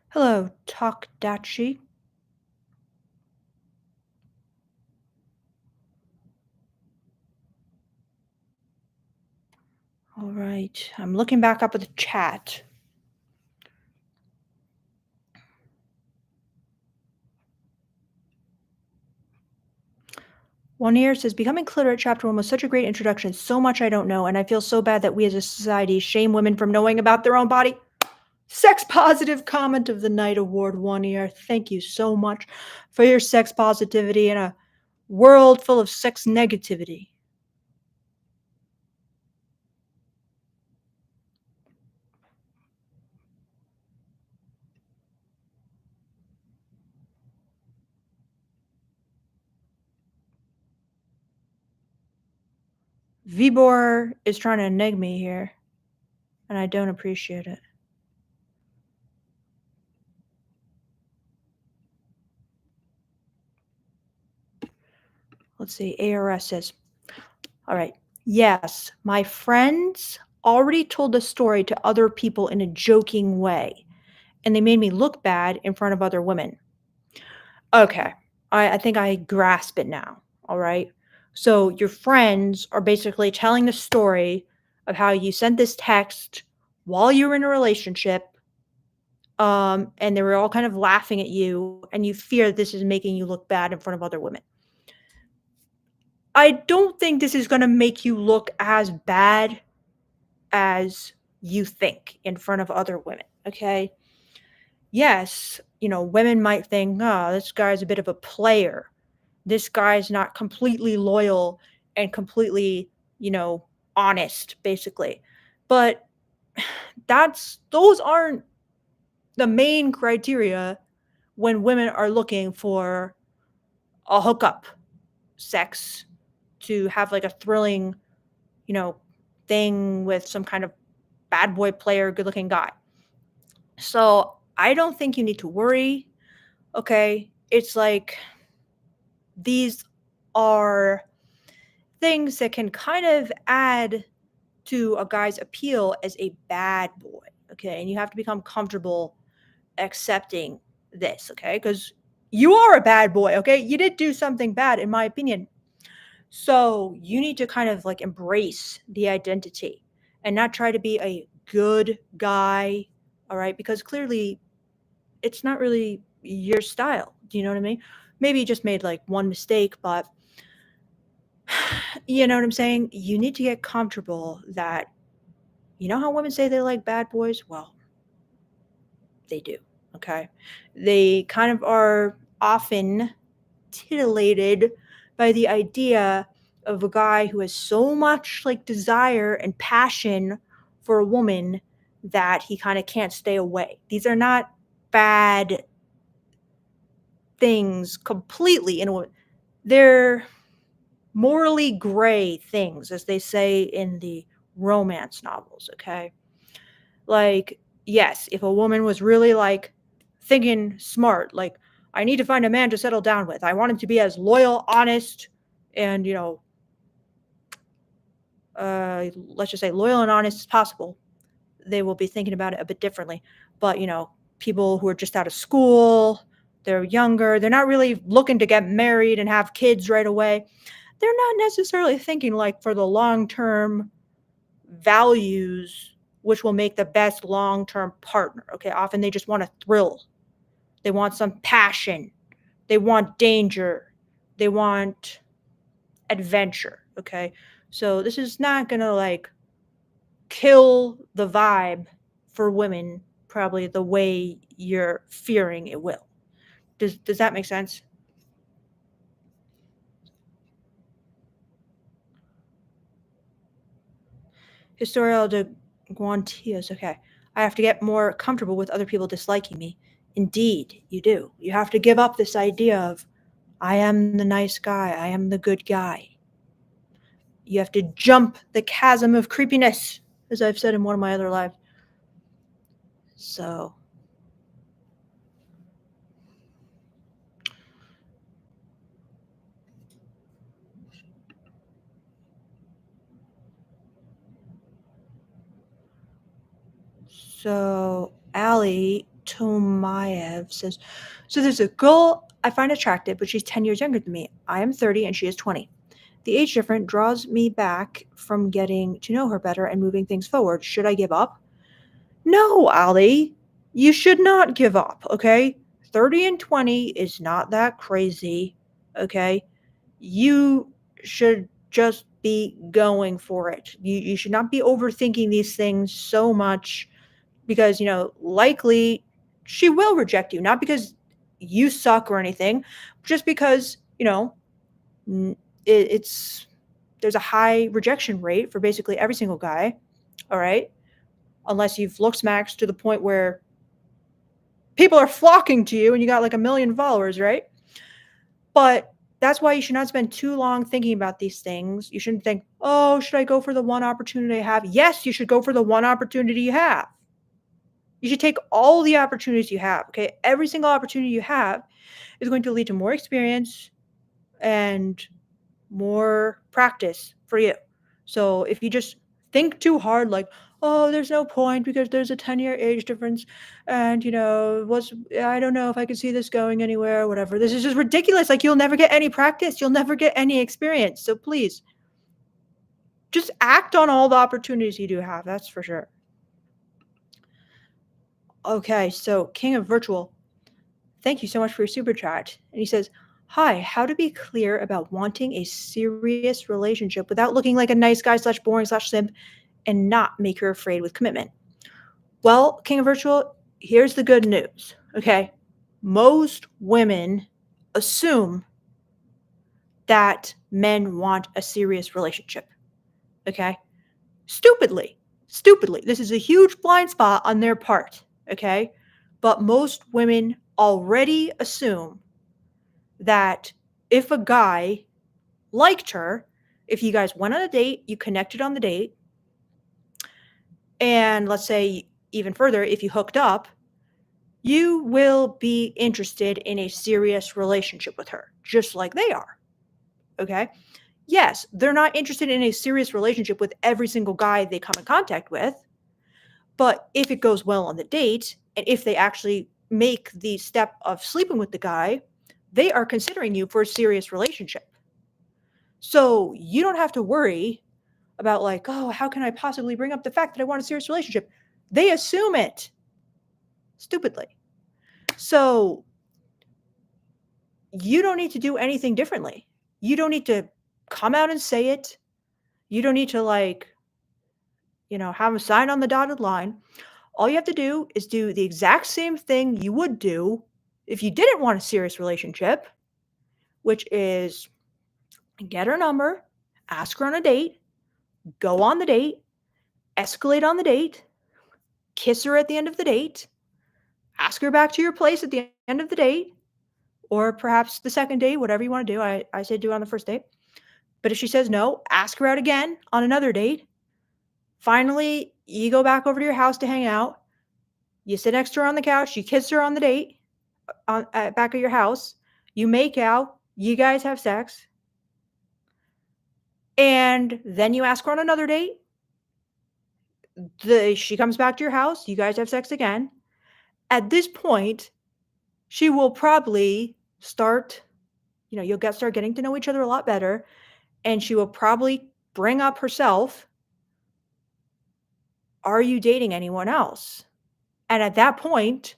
Hello, Takdachi. All right, I'm looking back up at the chat. One Ear says, becoming clitoral chapter 1 was such a great introduction. So much I don't know, and I feel so bad that we as a society shame women from knowing about their own body. Sex positive comment of the night award, One Ear. Thank you so much for your sex positivity in a world full of sex negativity. Vibor is trying to neg me here, and I don't appreciate it. Let's see, ARS says, all right, yes, my friends already told the story to other people in a joking way, and they made me look bad in front of other women. Okay, I think I grasp it now, all right? So your friends are basically telling the story of how you sent this text while you were in a relationship, and they were all kind of laughing at you, and you fear this is making you look bad in front of other women. I don't think this is gonna make you look as bad as you think in front of other women, okay? Yes, women might think, "Oh, this guy's a bit of a player. This guy's not completely loyal and completely, honest," basically. But those aren't the main criteria when women are looking for a hookup, sex, to have like a thrilling, you know, thing with some kind of bad boy player, good looking guy. So I don't think you need to worry. Okay. It's like these are things that can kind of add to a guy's appeal as a bad boy. Okay. And you have to become comfortable accepting this. Okay. Because you are a bad boy. Okay. You did do something bad, in my opinion. So you need to kind of like embrace the identity and not try to be a good guy. All right. Because clearly it's not really your style. Do you know what I mean? Maybe you just made like one mistake, but you know what I'm saying? You need to get comfortable that, you know how women say they like bad boys? Well, they do. Okay. They kind of are often titillated by the idea of a guy who has so much like desire and passion for a woman that he kind of can't stay away. These are not bad things completely in a woman. They're morally gray things, as they say in the romance novels, okay? Like, yes, if a woman was really like thinking smart, like, I need to find a man to settle down with. I want him to be as loyal, honest, and, let's just say loyal and honest as possible. They will be thinking about it a bit differently. But, people who are just out of school, They're younger. They're not really looking to get married and have kids right away. They're not necessarily thinking like for the long-term values which will make the best long-term partner. Okay, often they just want a thrill. They want some passion. They want danger. They want adventure. Okay, so this is not gonna like kill the vibe for women probably the way you're fearing it will. Does that make sense? Historial de Guantillas. Okay. I have to get more comfortable with other people disliking me. Indeed, you do. You have to give up this idea of, I am the nice guy, I am the good guy. You have to jump the chasm of creepiness, as I've said in one of my other lives. So, Ali Tomayev says, so there's a girl I find attractive, but she's 10 years younger than me. I am 30 and she is 20. The age difference draws me back from getting to know her better and moving things forward. Should I give up? No, Ali, you should not give up, okay? 30 and 20 is not that crazy, okay? You should just be going for it. You should not be overthinking these things so much because, likely she will reject you, not because you suck or anything, just because, it's there's a high rejection rate for basically every single guy, all right? Unless you've looked smacks to the point where people are flocking to you and you got like a million followers, right? But that's why you should not spend too long thinking about these things. You shouldn't think, oh, should I go for the one opportunity I have? Yes, you should go for the one opportunity you have. You should take all the opportunities you have, okay? Every single opportunity you have is going to lead to more experience and more practice for you. So if you just think too hard, like, oh, there's no point because there's a 10-year age difference, and I don't know if I can see this going anywhere, whatever. This is just ridiculous. Like you'll never get any practice, you'll never get any experience. So please, just act on all the opportunities you do have. That's for sure. Okay, so King of Virtual, thank you so much for your super chat. And he says, hi, how to be clear about wanting a serious relationship without looking like a nice guy / boring / simp and not make her afraid with commitment. Well, King of Virtual, here's the good news. Okay. Most women assume that men want a serious relationship. Okay. Stupidly. This is a huge blind spot on their part. Okay. But most women already assume that if a guy liked her, if you guys went on a date, you connected on the date, and let's say even further, if you hooked up, you will be interested in a serious relationship with her, just like they are. Okay. Yes, they're not interested in a serious relationship with every single guy they come in contact with. But if it goes well on the date, and if they actually make the step of sleeping with the guy, they are considering you for a serious relationship. So you don't have to worry about like, oh, how can I possibly bring up the fact that I want a serious relationship? They assume it stupidly. So you don't need to do anything differently. You don't need to come out and say it. You don't need to have a sign on the dotted line. All you have to do is do the exact same thing you would do if you didn't want a serious relationship, which is get her number, ask her on a date, go on the date, escalate on the date, kiss her at the end of the date, ask her back to your place at the end of the date, or perhaps the second date, whatever you want to do. I say do it on the first date. But if she says no, ask her out again on another date. Finally, you go back over to your house to hang out. You sit next to her on the couch. You kiss her on the date back at your house. You make out. You guys have sex. And then you ask her on another date. She comes back to your house. You guys have sex again. At this point, she will probably start, you'll start getting to know each other a lot better, and she will probably bring up herself, are you dating anyone else? And at that point,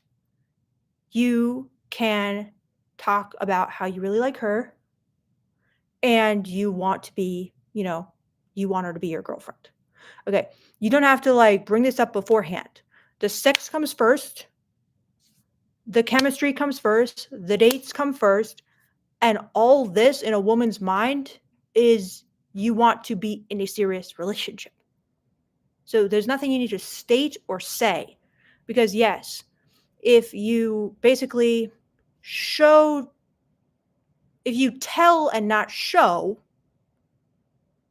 you can talk about how you really like her and you want to be, you want her to be your girlfriend. Okay. You don't have to like bring this up beforehand. The sex comes first, the chemistry comes first, the dates come first, and all this in a woman's mind is you want to be in a serious relationship. So there's nothing you need to state or say, because yes, if you basically if you tell and not show,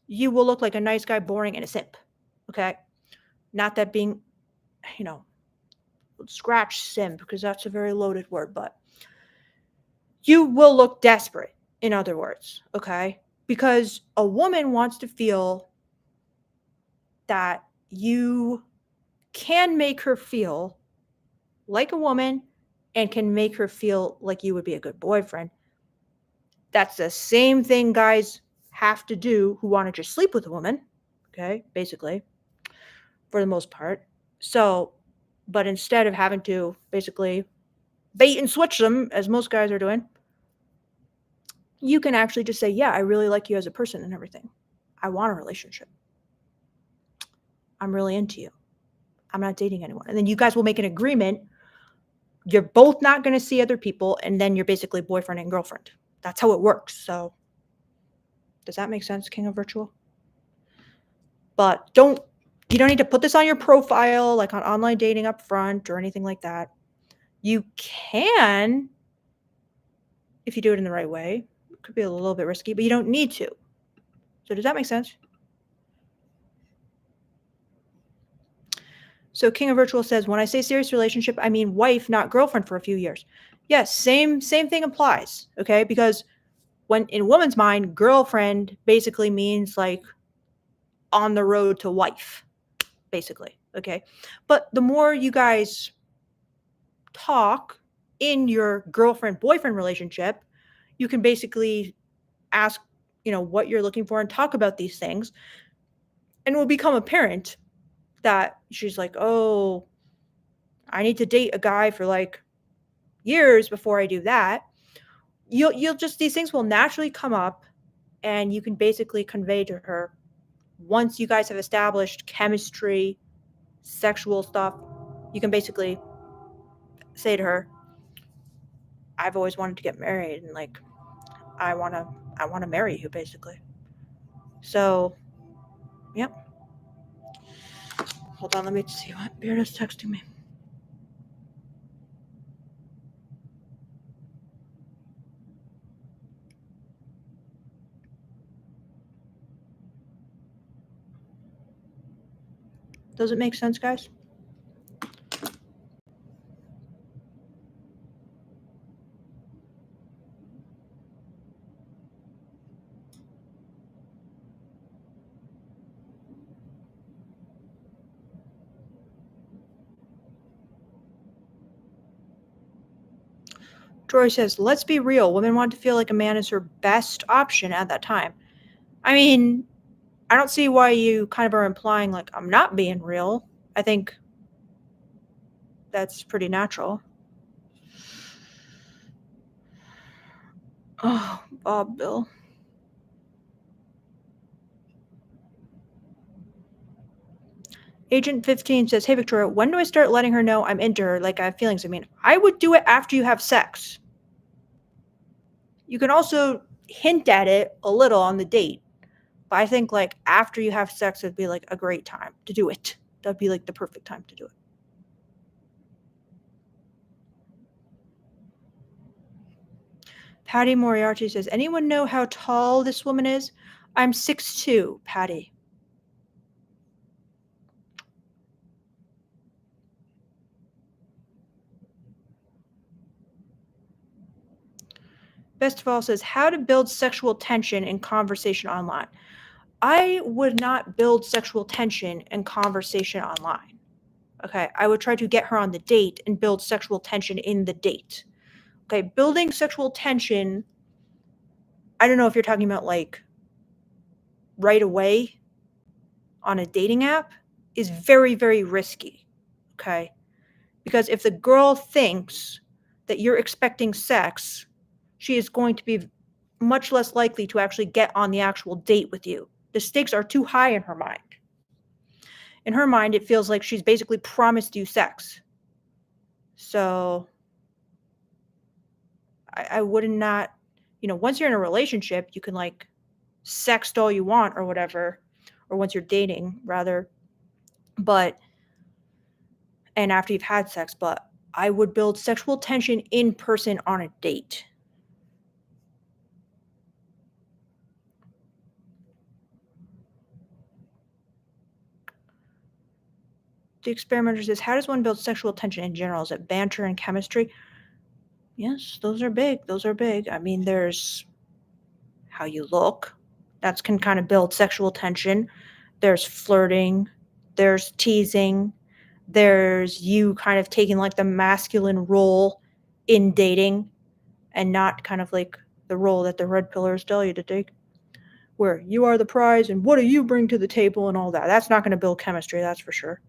you will look like a nice guy, boring, and a simp. Okay? Not that being, you know, scratch simp, because that's a very loaded word, but you will look desperate, in other words. Okay? Because a woman wants to feel that you can make her feel like a woman and can make her feel like you would be a good boyfriend. That's the same thing guys have to do who want to just sleep with a woman, okay, basically, for the most part. So, but instead of having to basically bait and switch them, as most guys are doing, you can actually just say, yeah, I really like you as a person and everything. I want a relationship. I'm really into you. I'm not dating anyone. And then you guys will make an agreement. You're both not going to see other people, and then you're basically boyfriend and girlfriend. That's how it works. So, does that make sense, King of Virtual? But you don't need to put this on your profile, like on online dating up front or anything like that. You can, if you do it in the right way. It could be a little bit risky, but you don't need to. So does that make sense? So King of Virtual says, when I say serious relationship, I mean wife, not girlfriend for a few years. Yes, same thing applies, okay? Because when in a woman's mind, girlfriend basically means like on the road to wife, basically, okay? But the more you guys talk in your girlfriend-boyfriend relationship, you can basically ask, what you're looking for and talk about these things. And it will become apparent that she's like, oh, I need to date a guy for like years before I do that. You'll just, these things will naturally come up, and you can basically convey to her, once you guys have established chemistry, sexual stuff, you can basically say to her, I've always wanted to get married, and like I want to marry you, basically. So, yep. Hold on, let me see what Beard is texting me. Does it make sense, guys? Troy says, let's be real. Women want to feel like a man is her best option at that time. I mean, I don't see why you kind of are implying like I'm not being real. I think that's pretty natural. Oh, Bob Bill. Agent 15 says, hey, Victoria, when do I start letting her know I'm into her, like I have feelings? I mean, I would do it after you have sex. You can also hint at it a little on the date. But I think like after you have sex would be like a great time to do it. That'd be like the perfect time to do it. Patty Moriarty says, anyone know how tall this woman is? I'm 6'2", Patty. Best of all says, how to build sexual tension in conversation online. I would not build sexual tension in conversation online. Okay, I would try to get her on the date and build sexual tension in the date. Okay, building sexual tension, I don't know if you're talking about like right away on a dating app, is very, very risky. Okay. Because if the girl thinks that you're expecting sex, she is going to be much less likely to actually get on the actual date with you. The stakes are too high in her mind. In her mind, it feels like she's basically promised you sex. So I would not, once you're in a relationship, you can like sext all you want or whatever, or once you're dating, rather. And after you've had sex, but I would build sexual tension in person on a date. The experimenter says, how does one build sexual tension in general? Is it banter and chemistry? Yes, those are big. Those are big. I mean, there's how you look. That can kind of build sexual tension. There's flirting. There's teasing. There's you kind of taking like the masculine role in dating and not kind of like the role that the red pillars tell you to take, where you are the prize and what do you bring to the table and all that. That's not going to build chemistry, that's for sure.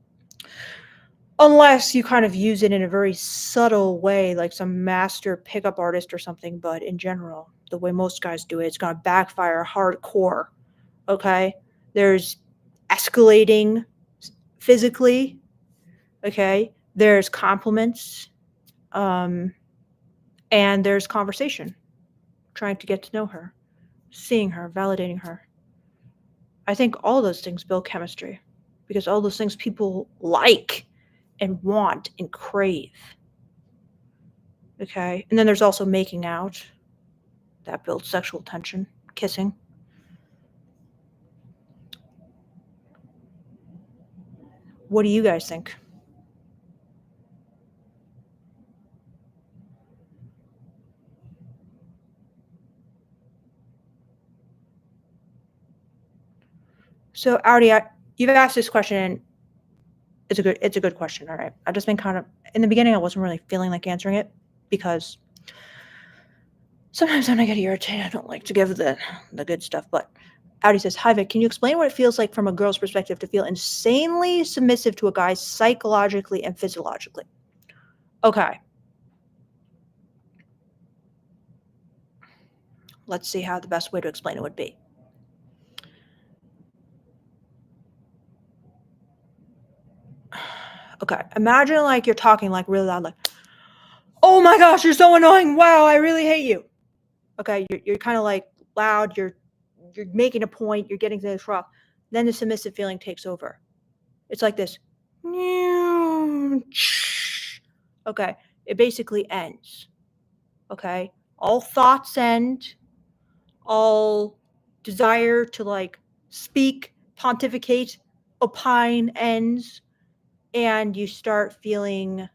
Unless you kind of use it in a very subtle way, like some master pickup artist or something. But in general, the way most guys do it, it's going to backfire hardcore. Okay? There's escalating physically. Okay? There's compliments. And there's conversation. Trying to get to know her. Seeing her. Validating her. I think all those things build chemistry. Because all those things people like and want and crave. Okay. And then there's also making out. That builds sexual tension. Kissing. What do you guys think? So, Audi, you've asked this question, and it's a good question. All right. I've just been kind of in the beginning. I wasn't really feeling like answering it because sometimes when I get irritated, I don't like to give the good stuff. But Audi says, "Hi Vic, can you explain what it feels like from a girl's perspective to feel insanely submissive to a guy psychologically and physiologically?" Okay. Let's see how the best way to explain it would be. Okay. Imagine like you're talking like really loud, like, "Oh my gosh, you're so annoying. Wow, I really hate you." Okay, you're kind of like loud, you're making a point, you're getting things rough. Then the submissive feeling takes over. It's like this. Okay, it basically ends. Okay, all thoughts end, all desire to like speak, pontificate, opine ends, and you start feeling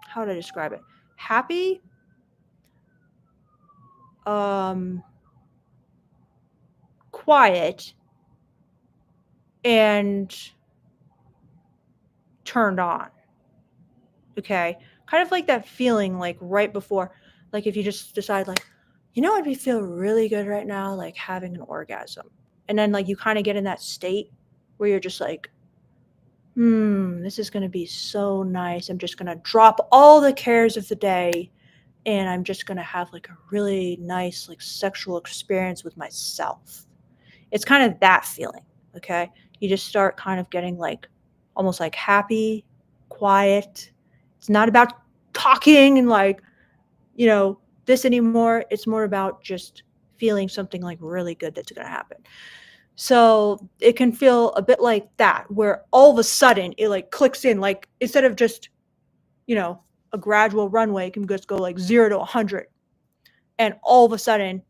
how would I describe it? Happy, quiet, and turned on. Okay. Kind of like that feeling like right before, like if you just decide like, I'd be feel really good right now, like having an orgasm. And then like you kind of get in that state where you're just like, this is going to be so nice. I'm just going to drop all the cares of the day and I'm just going to have like a really nice like sexual experience with myself. It's kind of that feeling. Okay. You just start kind of getting like almost like happy, quiet. It's not about talking and like, this anymore. It's more about just feeling something like really good that's going to happen. So it can feel a bit like that, where all of a sudden it like clicks in, like instead of just, a gradual runway, it can just go like 0 to 100. And all of a sudden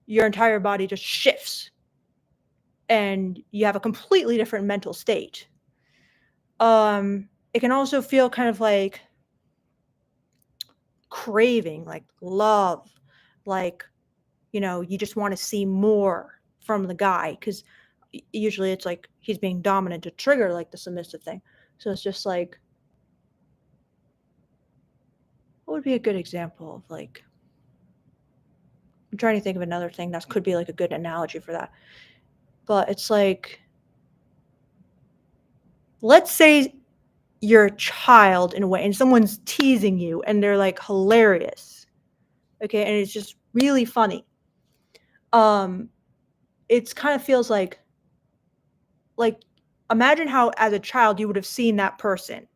your entire body just shifts and you have a completely different mental state. It can also feel kind of like craving, like love, like, you just want to see more from the guy. Because usually it's like he's being dominant to trigger like the submissive thing. So it's just like, what would be a good example of like, I'm trying to think of another thing that could be like a good analogy for that. But it's like, let's say you're a child in a way and someone's teasing you and they're like hilarious. Okay, and it's just really funny. It's kind of feels like imagine how as a child you would have seen that person.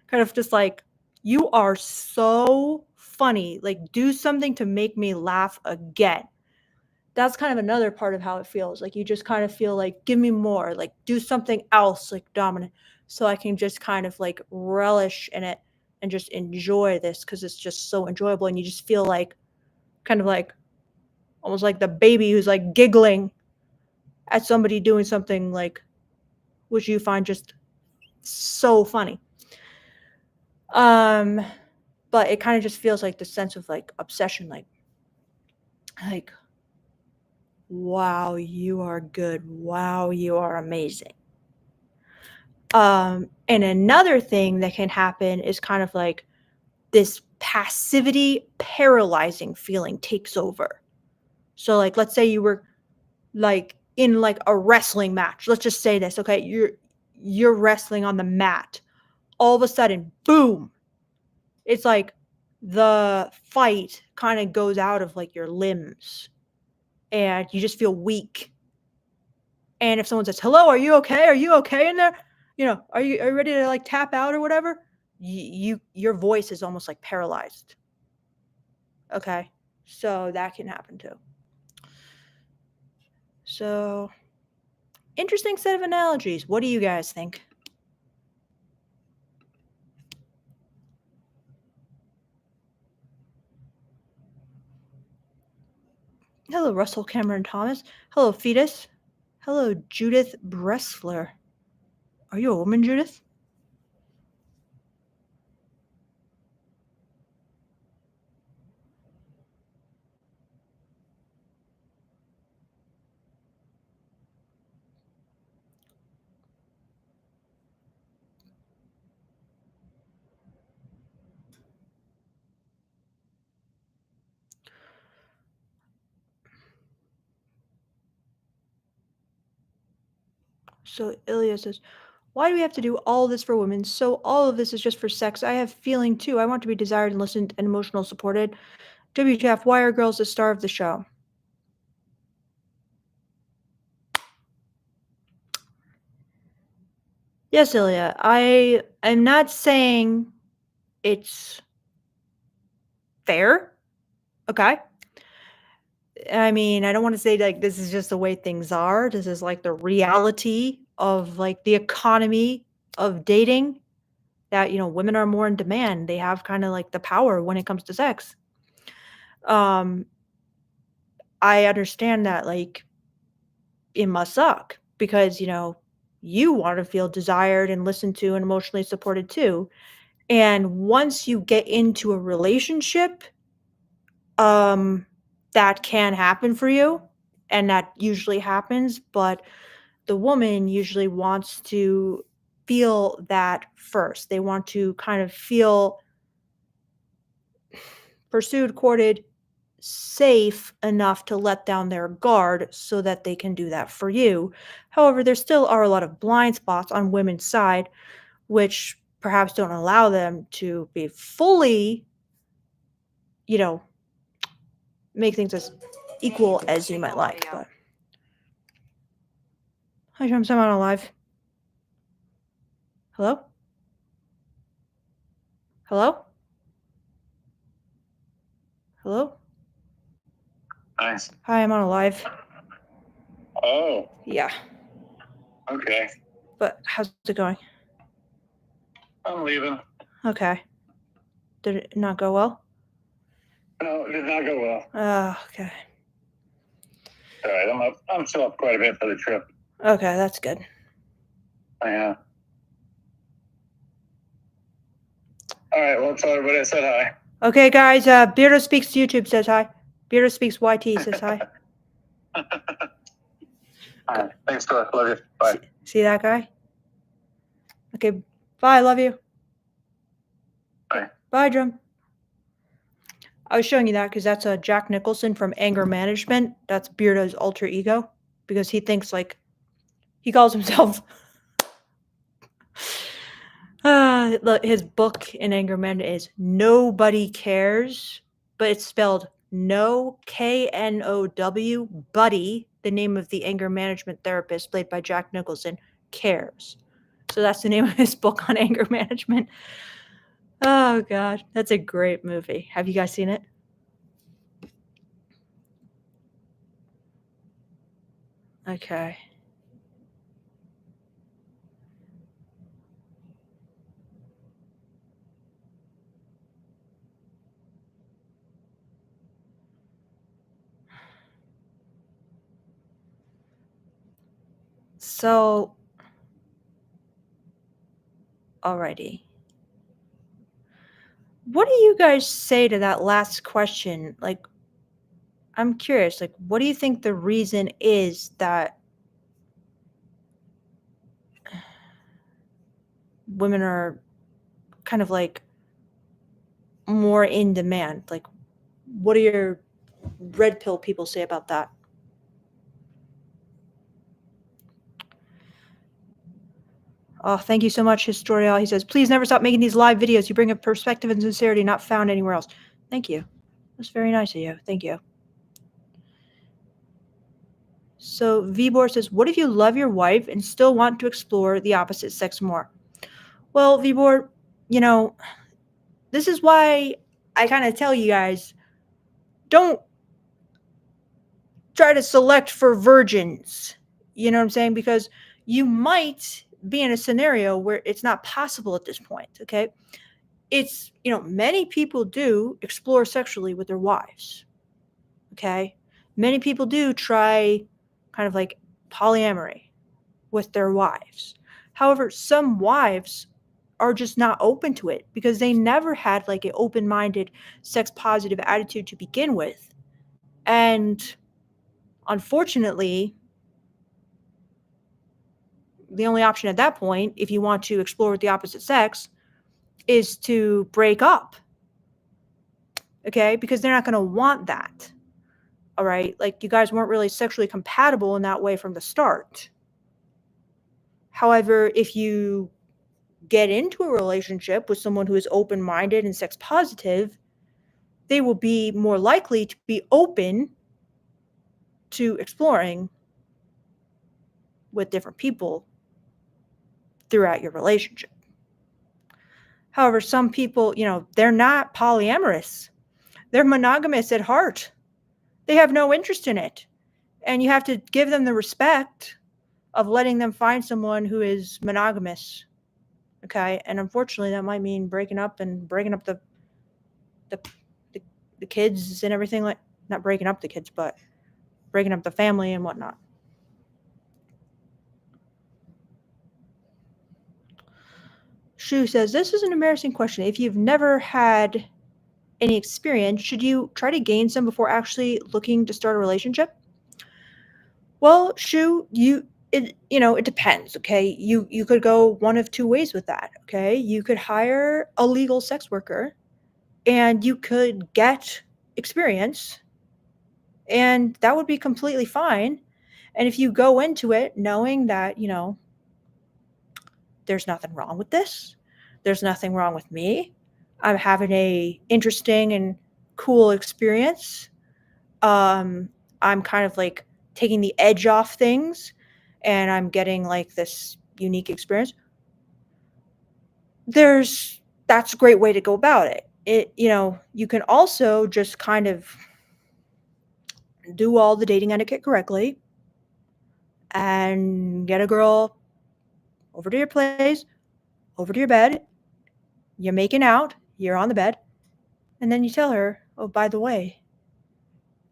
Kind of just like, you are so funny. Like, do something to make me laugh again. That's kind of another part of how it feels. Like, you just kind of feel like, give me more. Like, do something else, like, dominant. So I can just kind of, like, relish in it and just enjoy this because it's just so enjoyable. And you just feel like, kind of like, almost like the baby who's, like, giggling at somebody doing something, like, which you find just so funny. But it kind of just feels like the sense of like obsession, like, wow, you are good. Wow, you are amazing. And another thing that can happen is kind of like this passivity paralyzing feeling takes over. So like, let's say you were like in like a wrestling match. Let's just say this, okay? You're wrestling on the mat. All of a sudden, boom. It's like the fight kind of goes out of like your limbs and you just feel weak. And if someone says, "Hello, are you okay? Are you okay in there? Are you ready to like tap out or whatever?" Your voice is almost like paralyzed. Okay? So that can happen too. So, interesting set of analogies. What do you guys think? Hello, Russell Cameron Thomas. Hello, Fetus. Hello, Judith Bressler. Are you a woman, Judith? So Ilya says, why do we have to do all this for women? So all of this is just for sex. I have feeling too. I want to be desired and listened and emotional supported. WTF, why are girls the star of the show? Yes, Ilya. I am not saying it's fair. Okay. I mean, I don't want to say like this is just the way things are. This is like the reality of like the economy of dating that, women are more in demand. They have kind of like the power when it comes to sex. Um, I understand that like it must suck because, you want to feel desired and listened to and emotionally supported too. And once you get into a relationship, that can happen for you and that usually happens, but the woman usually wants to feel that first. They want to kind of feel pursued, courted, safe enough to let down their guard so that they can do that for you. However, there still are a lot of blind spots on women's side, which perhaps don't allow them to be fully, make things as equal as you might like. But hi, I'm someone alive. Hello? Hello? Hello? Nice. Hi, I'm on a live. Oh, Yeah. okay. But how's it going? I'm leaving. Okay. Did it not go well? No, it did not go well. Oh, okay. All right, I'm still up quite a bit for the trip. Okay, that's good. Yeah. All right, well, tell everybody I said hi. Okay, guys, Beardo Speaks YouTube says hi. Beardo Speaks YT says hi. All right. Thanks, Phil. Love you. Bye. See that guy? Okay, bye, love you. Bye. Bye, Drum. I was showing you that because that's Jack Nicholson from Anger Management. That's Beardo's alter ego because he thinks like he calls himself. His book in Anger Management is Nobody Cares, but it's spelled No K-N-O-W. Buddy, the name of the anger management therapist played by Jack Nicholson, cares. So that's the name of his book on anger management. Oh God, that's a great movie. Have you guys seen it? Okay. So, alrighty. What do you guys say to that last question? Like, I'm curious, like, what do you think the reason is that women are kind of like more in demand? Like, what do your red pill people say about that? Oh, thank you so much, Historial. He says, please never stop making these live videos. You bring a perspective and sincerity not found anywhere else. Thank you. That's very nice of you. Thank you. So Vibor says, what if you love your wife and still want to explore the opposite sex more? Well, Vibor, you know, this is why I kind of tell you guys, don't try to select for virgins. You know what I'm saying? Because you might be in a scenario where it's not possible at this point, okay? It's, many people do explore sexually with their wives, okay? Many people do try kind of like polyamory with their wives. However, some wives are just not open to it because they never had like an open-minded, sex-positive attitude to begin with. And unfortunately, the only option at that point, if you want to explore with the opposite sex, is to break up. Okay? Because they're not going to want that. All right? Like, you guys weren't really sexually compatible in that way from the start. However, if you get into a relationship with someone who is open-minded and sex positive, they will be more likely to be open to exploring with different people throughout your relationship. However, some people, they're not polyamorous. They're monogamous at heart. They have no interest in it. And you have to give them the respect of letting them find someone who is monogamous. Okay? And unfortunately, that might mean breaking up the kids and everything, like, not breaking up the kids, but breaking up the family and whatnot. Shu says, this is an embarrassing question. If you've never had any experience, should you try to gain some before actually looking to start a relationship? Well, Shu, it depends, okay? You could go one of two ways with that, okay? You could hire a legal sex worker and you could get experience, and that would be completely fine. And if you go into it knowing that, there's nothing wrong with this, there's nothing wrong with me, I'm having a interesting and cool experience, I'm kind of like taking the edge off things and I'm getting like this unique experience, that's a great way to go about it. You can also just kind of do all the dating etiquette correctly and get a girl over to your place, over to your bed, you're making out, you're on the bed, and then you tell her, oh, by the way,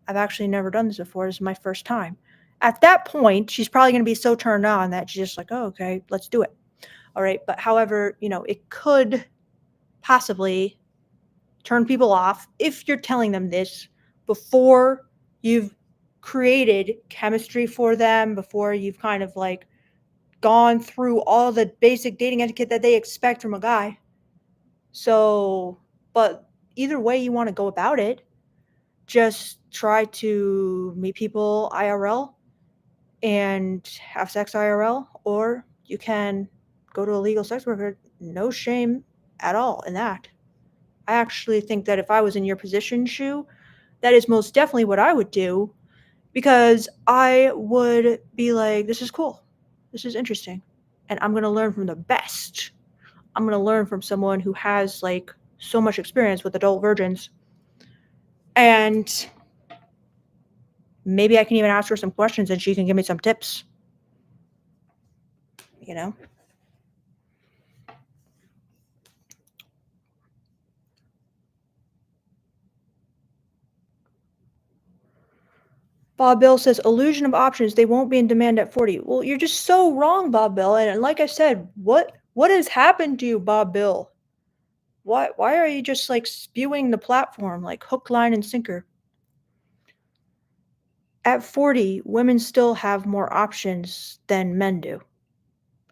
I've actually never done this before. This is my first time. At that point, she's probably going to be so turned on that she's just like, oh, okay, let's do it. All right. But however, it could possibly turn people off if you're telling them this before you've created chemistry for them, before you've kind of like gone through all the basic dating etiquette that they expect from a guy. So, but either way you want to go about it, just try to meet people IRL and have sex IRL, or you can go to a legal sex worker. No shame at all in that. I actually think that if I was in your position, Shu, that is most definitely what I would do, because I would be like, this is cool. This is interesting. And I'm going to learn from the best. I'm going to learn from someone who has like so much experience with adult virgins. And maybe I can even ask her some questions and she can give me some tips. You know? Bob Bill says, illusion of options, they won't be in demand at 40. Well, you're just so wrong, Bob Bill. And like I said, what has happened to you, Bob Bill? Why are you just like spewing the platform like hook, line, and sinker? At 40, women still have more options than men do.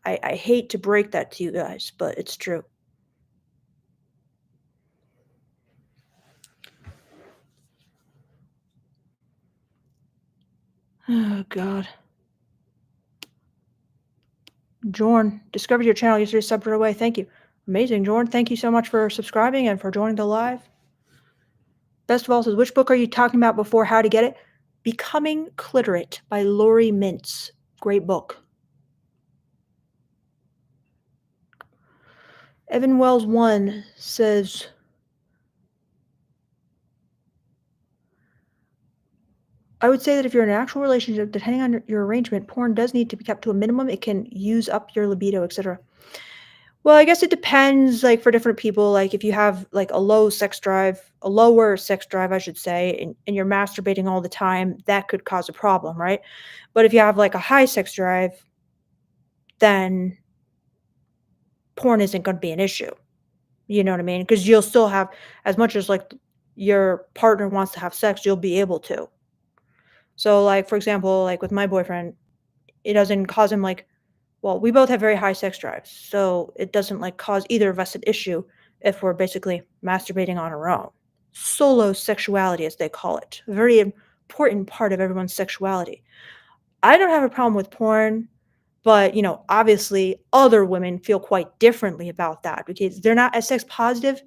I hate to break that to you guys, but it's true. Oh, God. Jorn, discovered your channel yesterday, subbed right away. Thank you. Amazing, Jorn. Thank you so much for subscribing and for joining the live. Best of all says, which book are you talking about before How to Get It? Becoming Cliterate by Lori Mintz. Great book. Evan Wells 1 says, I would say that if you're in an actual relationship, depending on your arrangement, porn does need to be kept to a minimum. It can use up your libido, etc. Well, I guess it depends, like, for different people. Like, if you have, like, a lower sex drive, I should say, and you're masturbating all the time, that could cause a problem, right? But if you have, like, a high sex drive, then porn isn't going to be an issue. You know what I mean? Because you'll still have, as much as, like, your partner wants to have sex, you'll be able to. So, like, for example, like, with my boyfriend, it doesn't cause him, like, well, we both have very high sex drives, so it doesn't, like, cause either of us an issue if we're basically masturbating on our own. Solo sexuality, as they call it, a very important part of everyone's sexuality. I don't have a problem with porn, but, you know, obviously other women feel quite differently about that because they're not as sex positive.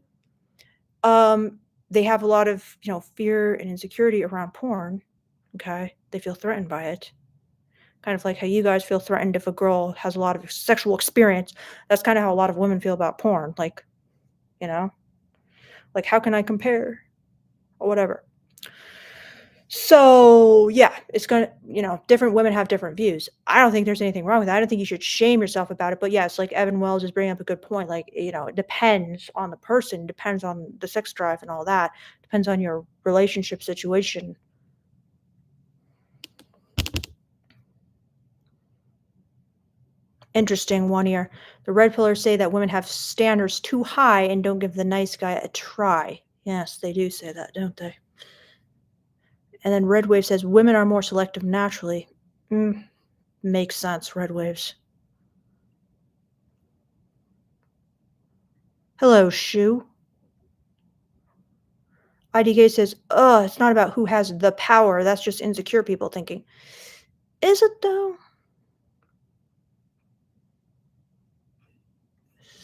They have a lot of, you know, fear and insecurity around porn, okay? They feel threatened by it. Kind of like how you guys feel threatened if a girl has a lot of sexual experience. That's kinda how a lot of women feel about porn, like, you know? Like, how can I compare? Or whatever. So, yeah, it's gonna, you know, different women have different views. I don't think there's anything wrong with that. I don't think you should shame yourself about it, but yes, like Evan Wells is bringing up a good point. Like, you know, it depends on the person, depends on the sex drive and all that, depends on your relationship situation. Interesting one here. The red pillars say that women have standards too high and don't give the nice guy a try. Yes, they do say that, don't they? And then Red Wave says women are more selective naturally. Makes sense, Red Waves. Hello, Shu. IDK says, it's not about who has the power. That's just insecure people thinking. Is it, though?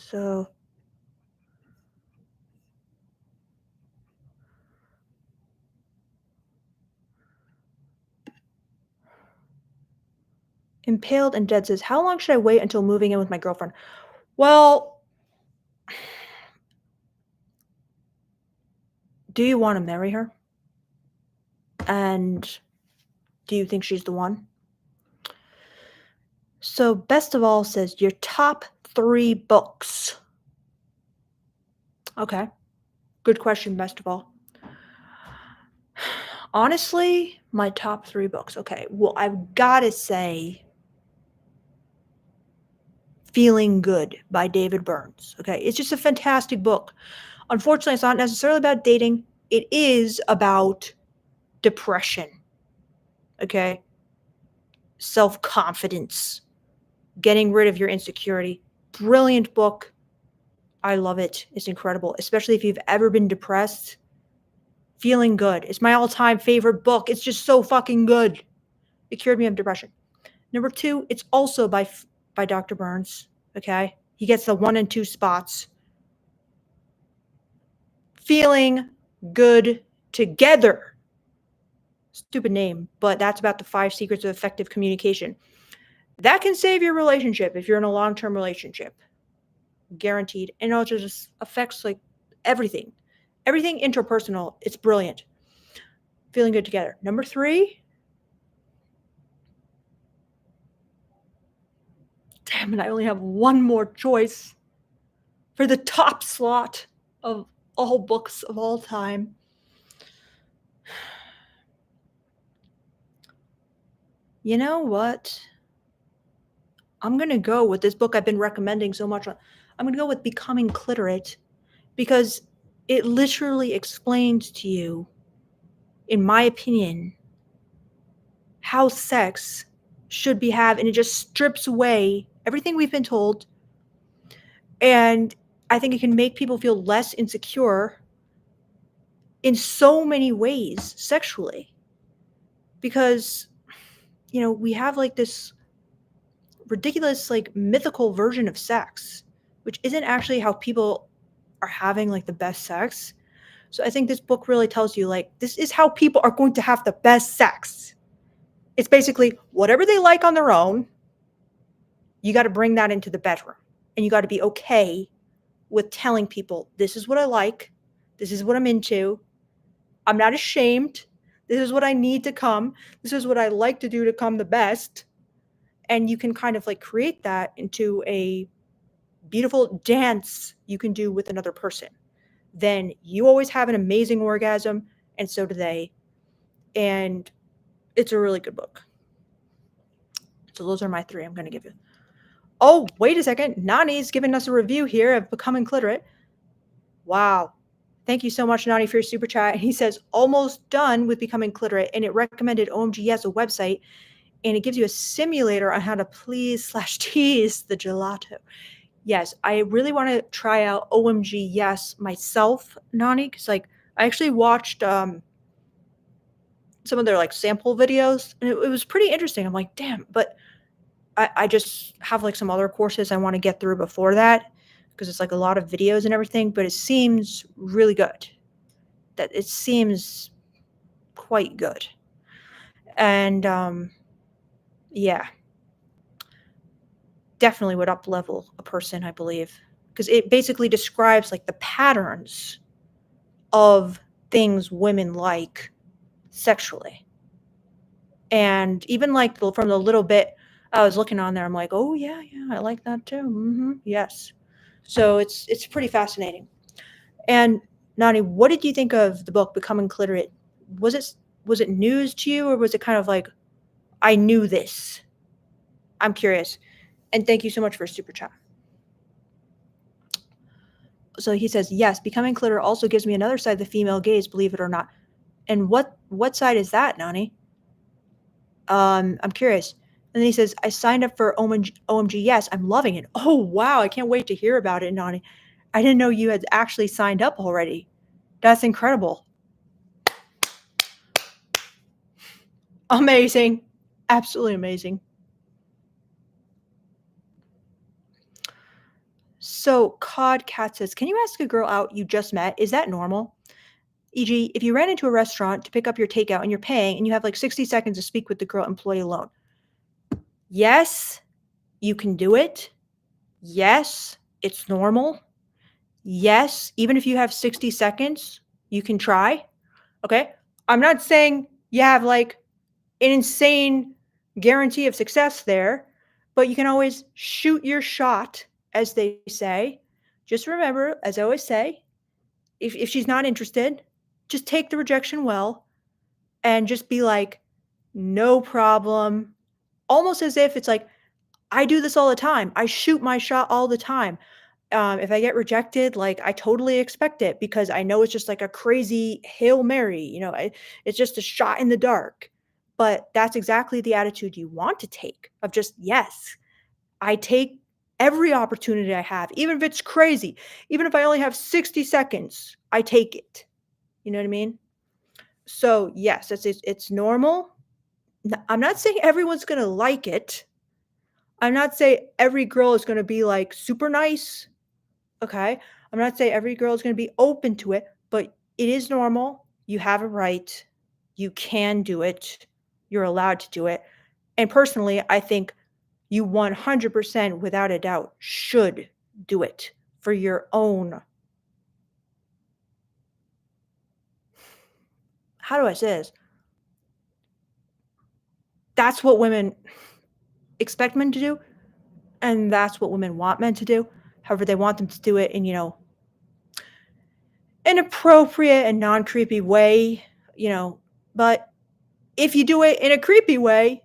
So, Impaled and Dead says, how long should I wait until moving in with my girlfriend? Well, do you want to marry her? And do you think she's the one? So, Best of All says, your top 3 books. Okay. Good question, Best of All. Honestly, my top 3 books. Okay. Well, I've got to say Feeling Good by David Burns. Okay. It's just a fantastic book. Unfortunately, it's not necessarily about dating. It is about depression. Okay. Self-confidence, getting rid of your insecurity. Brilliant book. I love it. It's incredible, especially if you've ever been depressed. Feeling Good. It's my all-time favorite book. It's just so fucking good. It cured me of depression. Number 2, it's also by Dr. Burns. Okay? He gets the 1 and 2 spots. Feeling Good Together. Stupid name, but that's about the 5 secrets of effective communication. That can save your relationship if you're in a long-term relationship. Guaranteed. And it just affects like everything. Everything interpersonal. It's brilliant. Feeling Good Together. Number 3. Damn it, I only have one more choice for the top slot of all books of all time. You know what? I'm going to go with this book I've been recommending so much. I'm going to go with Becoming Cliterate because it literally explains to you, in my opinion, how sex should be had, and it just strips away everything we've been told. And I think it can make people feel less insecure in so many ways sexually. Because, we have like this ridiculous, like mythical version of sex, which isn't actually how people are having like the best sex. So I think this book really tells you like, this is how people are going to have the best sex. It's basically whatever they like on their own. You got to bring that into the bedroom, and you got to be okay with telling people, this is what I like. This is what I'm into. I'm not ashamed. This is what I need to come. This is what I like to do to come the best. And you can kind of like create that into a beautiful dance you can do with another person. Then you always have an amazing orgasm, and so do they. And it's a really good book. So those are my 3 I'm going to give you. Oh, wait a second. Nani's giving us a review here of Becoming Cliterate. Wow. Thank you so much, Nani, for your super chat. He says, almost done with Becoming Cliterate, and it recommended OMG Yes, a website, and it gives you a simulator on how to please/tease the gelato. Yes, I really want to try out OMG Yes myself, Nani, because like I actually watched some of their like sample videos, and it was pretty interesting. I'm like, damn, but I just have like some other courses I want to get through before that, because it's like a lot of videos and everything, but it seems really good. That it seems quite good. And yeah, definitely would up level a person, I believe, because it basically describes like the patterns of things women like sexually. And even like from the little bit I was looking on there, I'm like, oh yeah, I like that too. Yes. So it's pretty fascinating. And Nani, what did you think of the book Becoming Cliterate? Was it news to you, or was it kind of like, I knew this? I'm curious. And thank you so much for super chat. So he says, yes, Becoming Cliterate also gives me another side of the female gaze, believe it or not. And what side is that, Nani? I'm curious. And then he says, I signed up for OMG Yes, I'm loving it. Oh, wow, I can't wait to hear about it, Nani. I didn't know you had actually signed up already. That's incredible. Amazing. Absolutely amazing. So Cod Cat says, can you ask a girl out you just met? Is that normal? E.g., if you ran into a restaurant to pick up your takeout and you're paying and you have like 60 seconds to speak with the girl employee alone. Yes, you can do it. Yes, it's normal. Yes, even if you have 60 seconds, you can try. Okay? I'm not saying you have like an insane guarantee of success there, but you can always shoot your shot, as they say. Just remember, as I always say, if she's not interested, just take the rejection well and just be like, no problem. Almost as if it's like, I do this all the time. I shoot my shot all the time. If I get rejected, like I totally expect it because I know it's just like a crazy Hail Mary, it's just a shot in the dark. But that's exactly the attitude you want to take of just, yes, I take every opportunity I have, even if it's crazy, even if I only have 60 seconds, I take it. You know what I mean? So, yes, it's normal. I'm not saying everyone's going to like it. I'm not saying every girl is going to be like super nice. Okay. I'm not saying every girl is going to be open to it, but it is normal. You have a right. You can do it. You're allowed to do it. And personally, I think you 100% without a doubt should do it for your own. How do I say this? That's what women expect men to do, and that's what women want men to do. However, they want them to do it in, an appropriate and non-creepy way, but if you do it in a creepy way,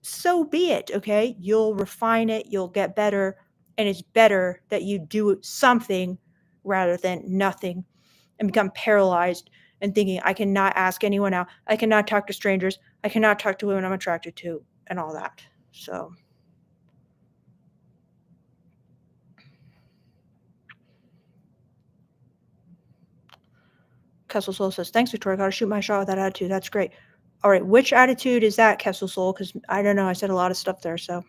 so be it, okay? You'll refine it, you'll get better, and it's better that you do something rather than nothing and become paralyzed and thinking, I cannot ask anyone out, I cannot talk to strangers, I cannot talk to women I'm attracted to, and all that. So, Kessel Soul says, thanks, Victoria. Gotta shoot my shot with that attitude. That's great. All right, which attitude is that, Kessel Soul? Because I don't know. I said a lot of stuff there. So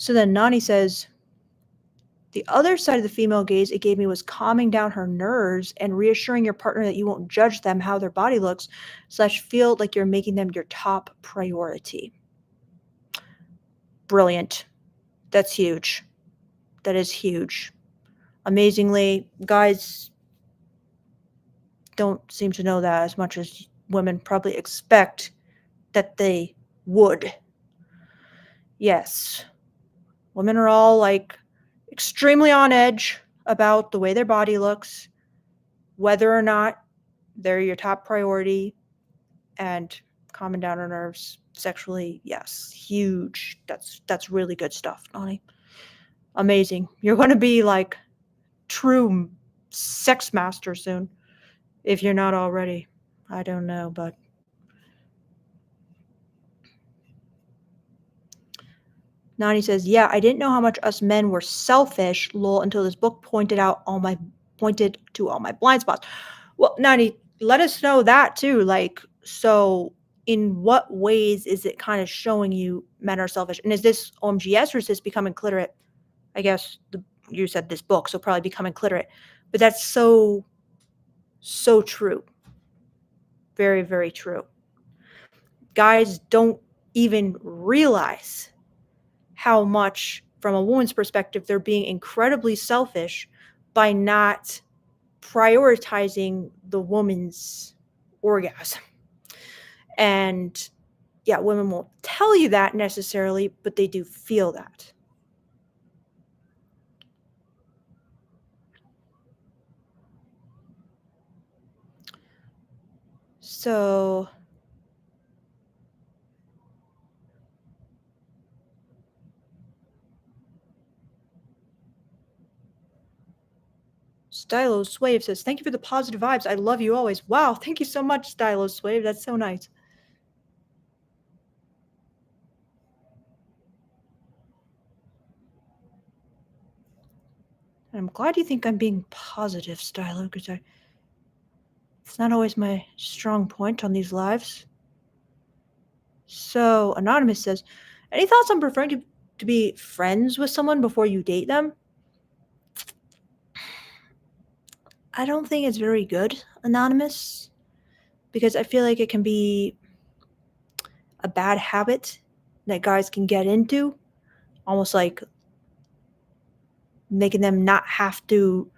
then Nani says, the other side of the female gaze it gave me was calming down her nerves and reassuring your partner that you won't judge them how their body looks, / feel like you're making them your top priority. Brilliant. That's huge. That is huge. Amazingly, guys don't seem to know that as much as women probably expect that they would. Yes. Women are all like extremely on edge about the way their body looks, whether or not they're your top priority, and calming down our nerves sexually. Yes, huge. That's really good stuff, Nani. Amazing. You're going to be like true sex master soon if you're not already. I don't know, but Nani says, yeah, I didn't know how much us men were selfish, lol, until this book pointed to all my blind spots. Well, Nani, let us know that too. Like, so in what ways is it kind of showing you men are selfish? And is this OMGS or is this becoming cliterate? I guess you said this book, so probably becoming cliterate. But that's so true. Very, very true. Guys don't even realize how much, from a woman's perspective, they're being incredibly selfish by not prioritizing the woman's orgasm. And yeah, women won't tell you that necessarily, but they do feel that. So Stylo Swave says, thank you for the positive vibes. I love you always. Wow, thank you so much, Stylo Swave. That's so nice. And I'm glad you think I'm being positive, Stylo, because it's not always my strong point on these lives. So Anonymous says, any thoughts on preferring to be friends with someone before you date them? I don't think it's very good, Anonymous, because I feel like it can be a bad habit that guys can get into, almost like making them not have to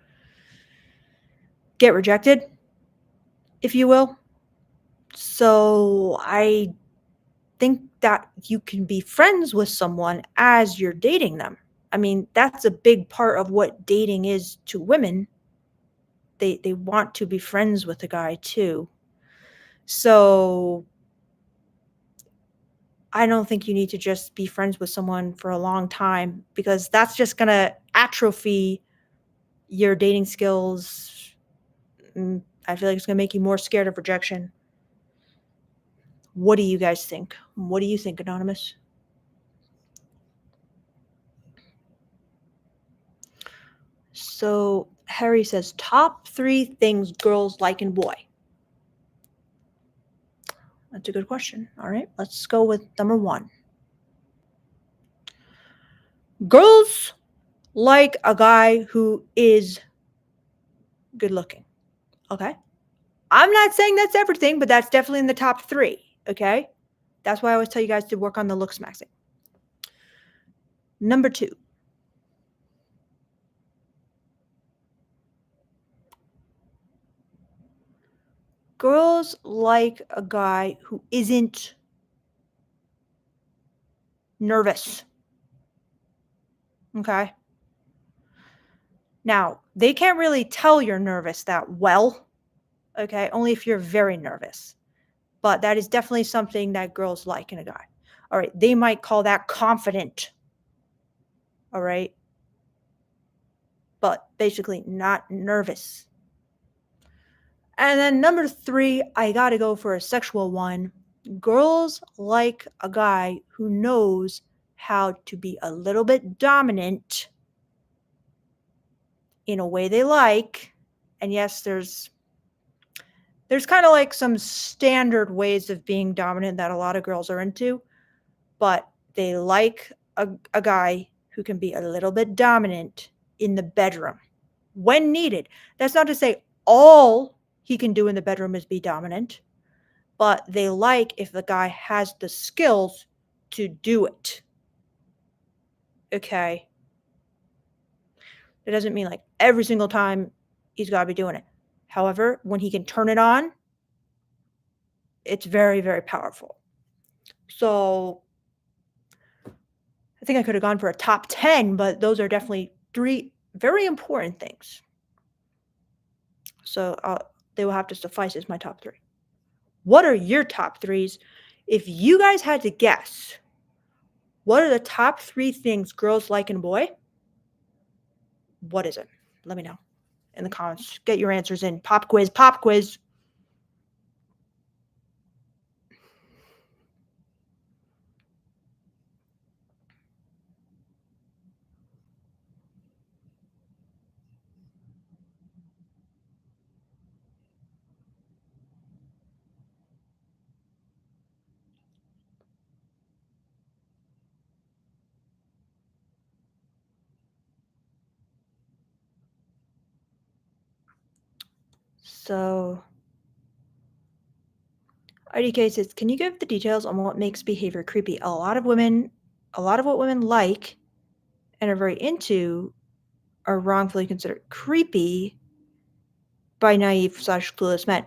get rejected, if you will. So I think that you can be friends with someone as you're dating them. I mean, that's a big part of what dating is to women. They want to be friends with a guy too. So I don't think you need to just be friends with someone for a long time, because that's just going to atrophy your dating skills. I feel like it's going to make you more scared of rejection. What do you guys think? What do you think, Anonymous? So Harry says top 3 things girls like in boy. That's a good question. All right, let's go with number 1. Girls like a guy who is good looking. Okay. I'm not saying that's everything, but that's definitely in the top 3. Okay. That's why I always tell you guys to work on the looks maxing. Number 2. Girls like a guy who isn't nervous. Okay. Now, they can't really tell you're nervous that well. Okay. Only if you're very nervous. But that is definitely something that girls like in a guy. All right. They might call that confident. All right. But basically not nervous. And then number 3, I got to go for a sexual one. Girls like a guy who knows how to be a little bit dominant in a way they like. And yes, there's kind of like some standard ways of being dominant that a lot of girls are into, but they like a guy who can be a little bit dominant in the bedroom when needed. That's not to say all he can do in the bedroom is be dominant, but they like if the guy has the skills to do it. Okay. It doesn't mean like every single time he's got to be doing it. However, when he can turn it on, it's very, very powerful. So I think I could have gone for a top 10, but those are definitely 3 very important things. So they will have to suffice as my top 3. What are your top 3s? If you guys had to guess, what are the top 3 things girls like in a boy? What is it? Let me know in the comments. Get your answers in. Pop quiz, pop quiz. So IDK says, can you give the details on what makes behavior creepy? A lot of what women like and are very into are wrongfully considered creepy by naive / clueless men.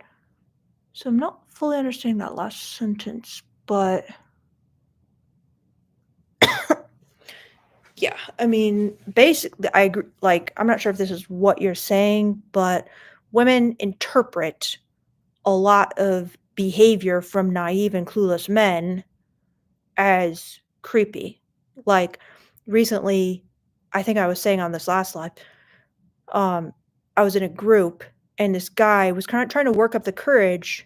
So I'm not fully understanding that last sentence, but yeah, I mean, basically, I agree. Like, I'm not sure if this is what you're saying, but women interpret a lot of behavior from naive and clueless men as creepy. Like, recently, I think I was saying on this last live, I was in a group and this guy was kind of trying to work up the courage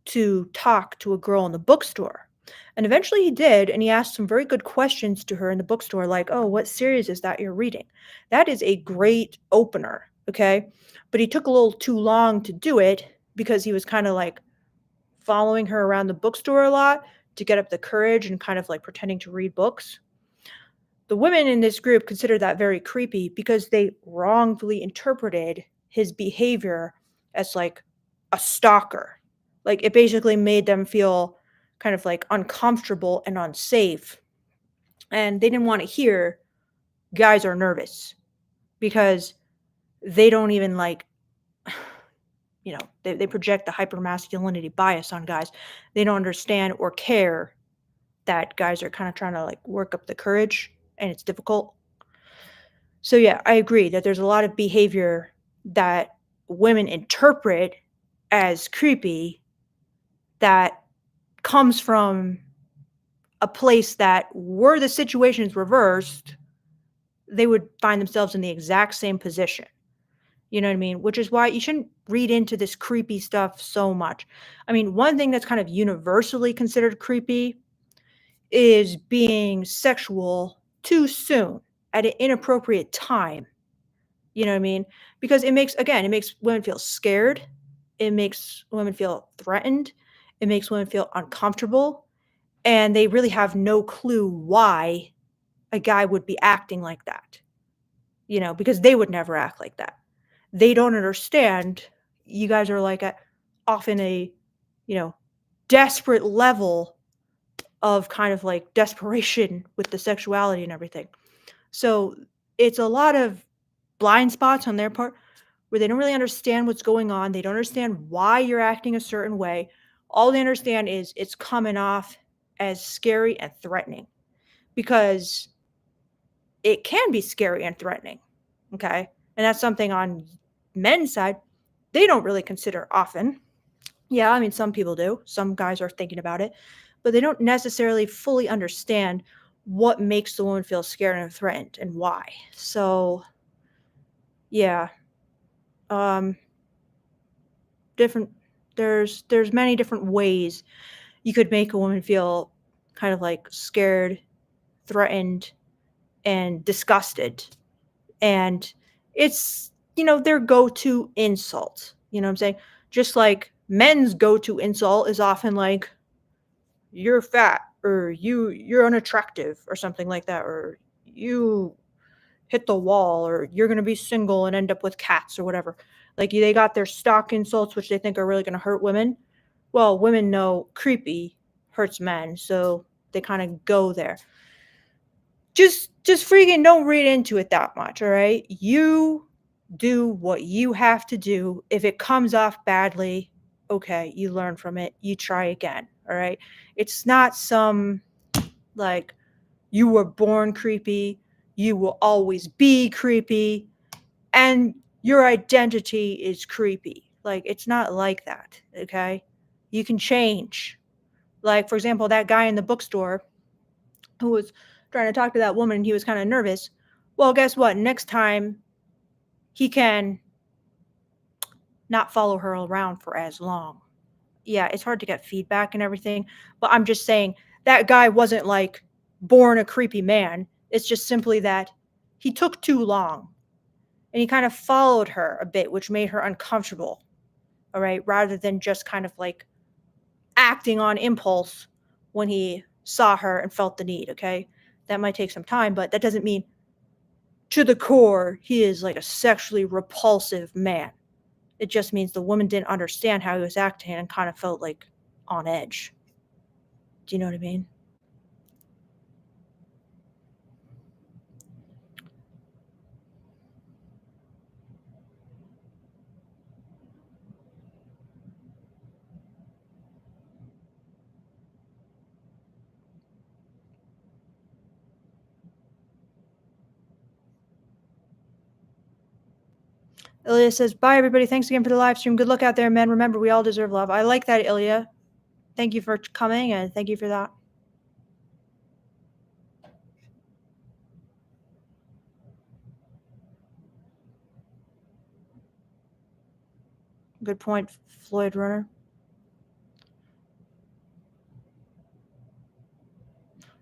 to talk to a girl in the bookstore. And eventually he did, and he asked some very good questions to her in the bookstore, like, oh, what series is that you're reading? That is a great opener, okay? But he took a little too long to do it because he was kind of like following her around the bookstore a lot to get up the courage and kind of like pretending to read books. The women in this group considered that very creepy because they wrongfully interpreted his behavior as like a stalker. Like it basically made them feel kind of like uncomfortable and unsafe. And they didn't want to hear guys are nervous because they don't even like, they project the hypermasculinity bias on guys. They don't understand or care that guys are kind of trying to like work up the courage and it's difficult. So yeah, I agree that there's a lot of behavior that women interpret as creepy that comes from a place that were the situations reversed, they would find themselves in the exact same position. You know what I mean? Which is why you shouldn't read into this creepy stuff so much. I mean, one thing that's kind of universally considered creepy is being sexual too soon at an inappropriate time. You know what I mean? Because it makes women feel scared. It makes women feel threatened. It makes women feel uncomfortable. And they really have no clue why a guy would be acting like that, because they would never act like that. They don't understand. You guys are like often a, you know, desperate level of kind of like desperation with the sexuality and everything. So it's a lot of blind spots on their part where they don't really understand what's going on. They don't understand why you're acting a certain way. All they understand is it's coming off as scary and threatening because it can be scary and threatening. Okay. And that's something on men's side they don't really consider often. Yeah, I mean, some people do. Some guys are thinking about it, but they don't necessarily fully understand what makes the woman feel scared and threatened and why. So, yeah, um, different. There's many different ways you could make a woman feel kind of like scared, threatened, and disgusted, and it's their go-to insult. You know what I'm saying? Just like men's go-to insult is often like you're fat or you're unattractive or something like that, or you hit the wall, or you're going to be single and end up with cats or whatever. Like they got their stock insults which they think are really going to hurt women. Well, women know creepy hurts men, so they kind of go there. Just freaking don't read into it that much, all right? You do what you have to do. If it comes off badly, okay, you learn from it. You try again, all right? It's not some like you were born creepy, you will always be creepy, and your identity is creepy. Like it's not like that, okay? You can change. Like for example, that guy in the bookstore who was trying to talk to that woman, he was kind of nervous. Well, guess what? Next time he can not follow her around for as long. Yeah, it's hard to get feedback and everything, but I'm just saying that guy wasn't like born a creepy man. It's just simply that he took too long and he kind of followed her a bit, which made her uncomfortable. All right, rather than just kind of like acting on impulse when he saw her and felt the need. Okay, that might take some time, but that doesn't mean to the core he is like a sexually repulsive man. It just means the woman didn't understand how he was acting and kind of felt like on edge. Do you know what I mean? Ilya says, bye, everybody. Thanks again for the live stream. Good luck out there, men. Remember, we all deserve love. I like that, Ilya. Thank you for coming, and thank you for that. Good point, Floyd Runner.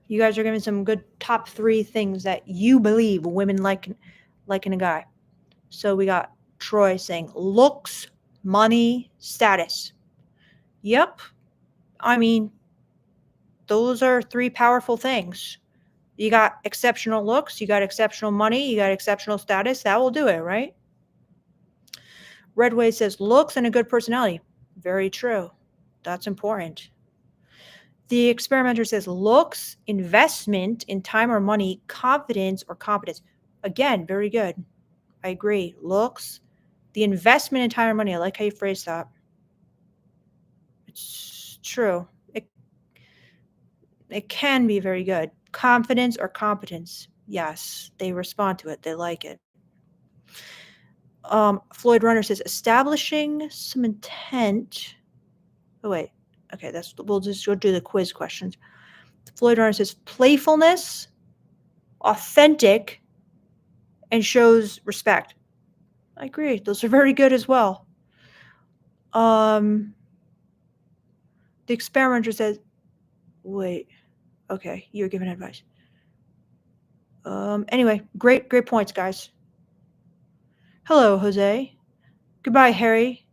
You guys are giving some good top 3 things that you believe women like in a guy. So we got Troy saying looks, money, status. Yep. I mean, those are 3 powerful things. You got exceptional looks, you got exceptional money, you got exceptional status. That will do it, right? Redway says looks and a good personality. Very true. That's important. The experimenter says looks, investment in time or money, confidence or competence. Again, very good. I agree. Looks, the investment in time or money. I like how you phrase that. It's true. It can be very good. Confidence or competence. Yes, they respond to it. They like it. Floyd Runner says establishing some intent. Oh wait. Okay, we'll just go do the quiz questions. Floyd Runner says playfulness, authentic, and shows respect. I agree. Those are very good as well. The experimenter says, wait, okay, you're giving advice. Anyway, great points, guys. Hello, Jose. Goodbye, Harry.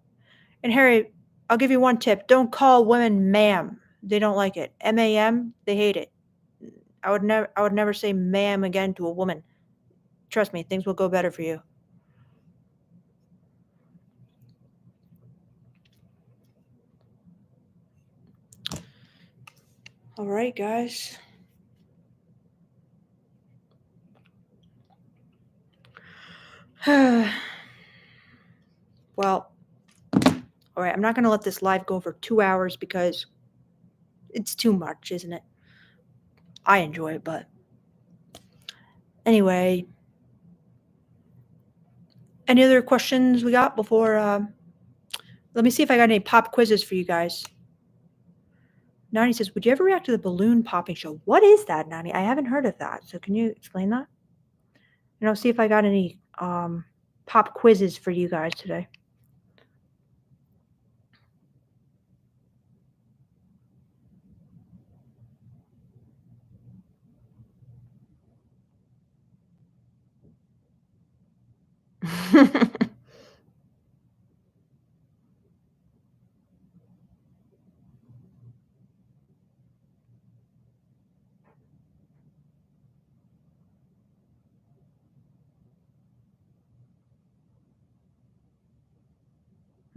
And Harry, I'll give you one tip. Don't call women ma'am. They don't like it. M-A-M, they hate it. I would never say ma'am again to a woman. Trust me, things will go better for you. All right, guys. Well, all right, I'm not going to let this live go for 2 hours because it's too much, isn't it? I enjoy it, but anyway. Any other questions we got before? Let me see if I got any pop quizzes for you guys. Nani says, would you ever react to the balloon popping show? What is that, Nani? I haven't heard of that. So can you explain that? And I'll see if I got any pop quizzes for you guys today.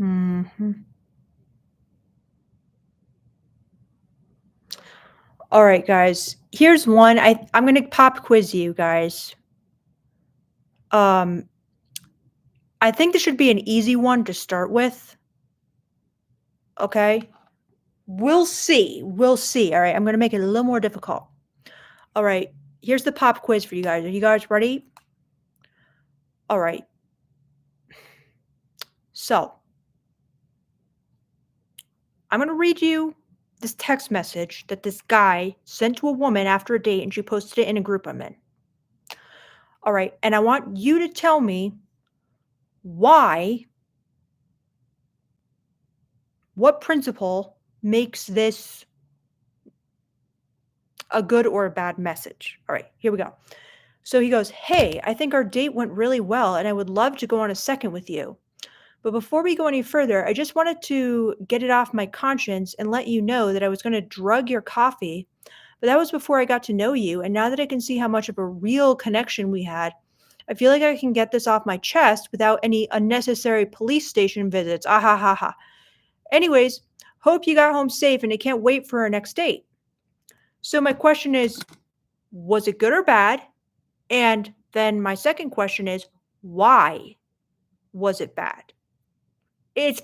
Mm-hmm. All right, guys. Here's one. I'm going to pop quiz you guys. I think this should be an easy one to start with. Okay? We'll see. We'll see. All right, I'm going to make it a little more difficult. All right, here's the pop quiz for you guys. Are you guys ready? All right. So, I'm going to read you this text message that this guy sent to a woman after a date, and she posted it in a group I'm in. All right, and I want you to tell me what principle makes this a good or a bad message. All right, here we go. So he goes, hey, I think our date went really well, and I would love to go on a second with you. But before we go any further, I just wanted to get it off my conscience and let you know that I was going to drug your coffee. But that was before I got to know you. And now that I can see how much of a real connection we had, I feel like I can get this off my chest without any unnecessary police station visits. Ah ha ha ha. Anyways, hope you got home safe and I can't wait for our next date. So my question is, was it good or bad? And then my second question is, why was it bad? This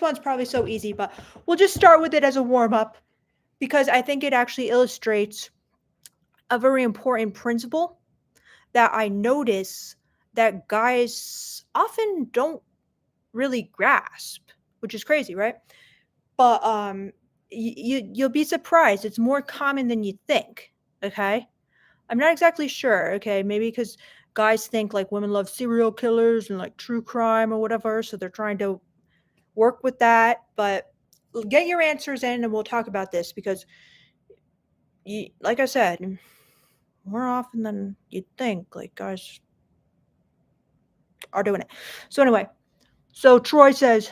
one's probably so easy, but we'll just start with it as a warm-up because I think it actually illustrates a very important principle that I notice that guys often don't really grasp, which is crazy, right? But you'll be surprised. It's more common than you think, okay? I'm not exactly sure, okay? Maybe because guys think like women love serial killers and like true crime or whatever, so they're trying to work with that, but get your answers in and we'll talk about this because like I said, more often than you'd think, like guys are doing it. So anyway, so Troy says,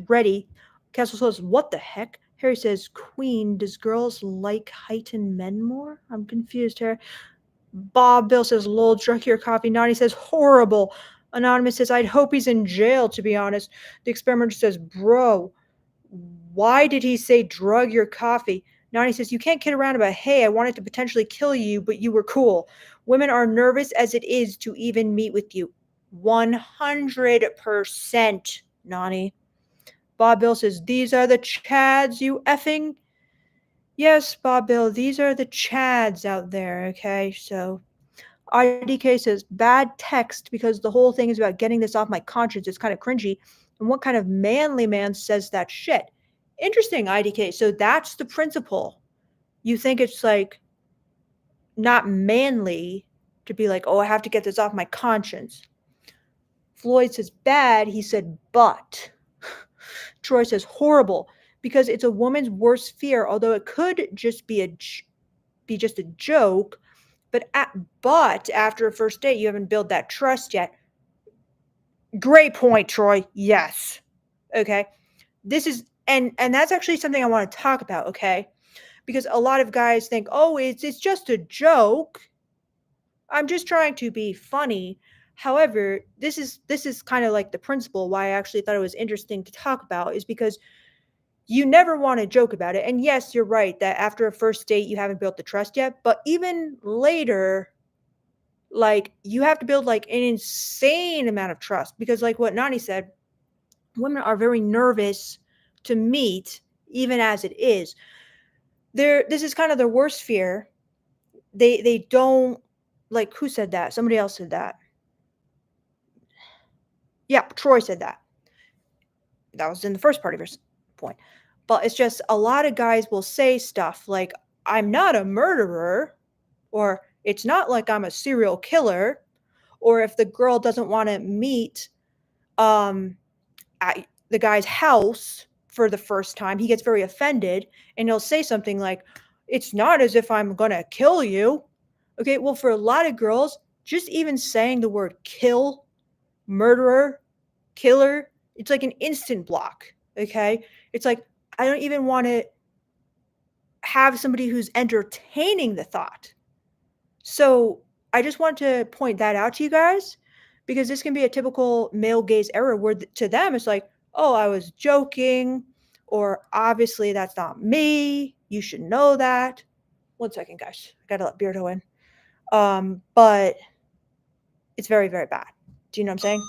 ready. Castle says, what the heck? Harry says, Queen, does girls like heightened men more? I'm confused here. Bob Bill says, lol, drunk your coffee. Naughty says, horrible. Anonymous says, I'd hope he's in jail, to be honest. The experimenter says, bro, why did he say drug your coffee? Nani says, you can't kid around about, hey, I wanted to potentially kill you, but you were cool. Women are nervous as it is to even meet with you. 100%, Nani. Bob Bill says, these are the chads, you effing. Yes, Bob Bill, these are the chads out there, okay? So IDK says, bad text because the whole thing is about getting this off my conscience. It's kind of cringy. And what kind of manly man says that shit? Interesting, IDK. So that's the principle. You think it's like not manly to be like, oh, I have to get this off my conscience. Floyd says bad. He said but. Troy says horrible, because it's a woman's worst fear, although it could just be just a joke. But after a first date, you haven't built that trust yet. Great point, Troy. Yes. Okay. This is and that's actually something I want to talk about, okay? Because a lot of guys think, oh, it's just a joke. I'm just trying to be funny. However, this is kind of like the principle why I actually thought it was interesting to talk about, is because you never want to joke about it. And yes, you're right that after a first date, you haven't built the trust yet. But even later, like, you have to build like an insane amount of trust, because like what Nani said, women are very nervous to meet, even as it is. This is kind of their worst fear. They don't, like, who said that? Somebody else said that. Yeah, Troy said that. That was in the first part of your point. But it's just a lot of guys will say stuff like, I'm not a murderer, or it's not like I'm a serial killer, or if the girl doesn't want to meet at the guy's house for the first time, he gets very offended, and he'll say something like, it's not as if I'm going to kill you. Okay, well, for a lot of girls, just even saying the word kill, murderer, killer, it's like an instant block, okay? It's like, I don't even want to have somebody who's entertaining the thought. So I just want to point that out to you guys, because this can be a typical male gaze error where to them it's like, oh, I was joking, or obviously that's not me. You should know that. 1 second, guys. I gotta let Beardo in. But it's very, very bad. Do you know what I'm saying?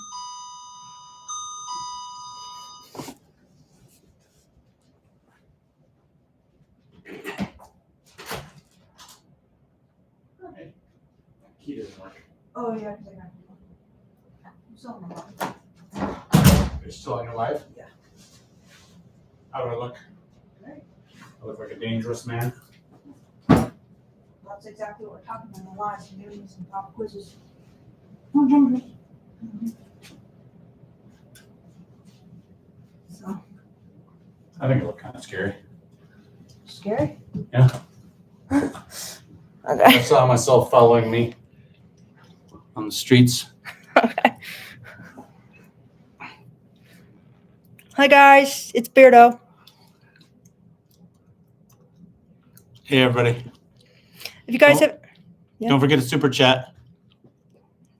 Key doesn't work. Oh, yeah. You're still on your life? Yeah. How do I look? Great. I look like a dangerous man. That's exactly what we're talking about in the lives and doing some pop quizzes. So, I think I look kind of scary. scary? Yeah. Okay. I saw myself following me on the streets. Okay. Hi guys, it's Beardo. Hey, everybody. If you guys Don't- have, Yeah. Don't forget to super chat.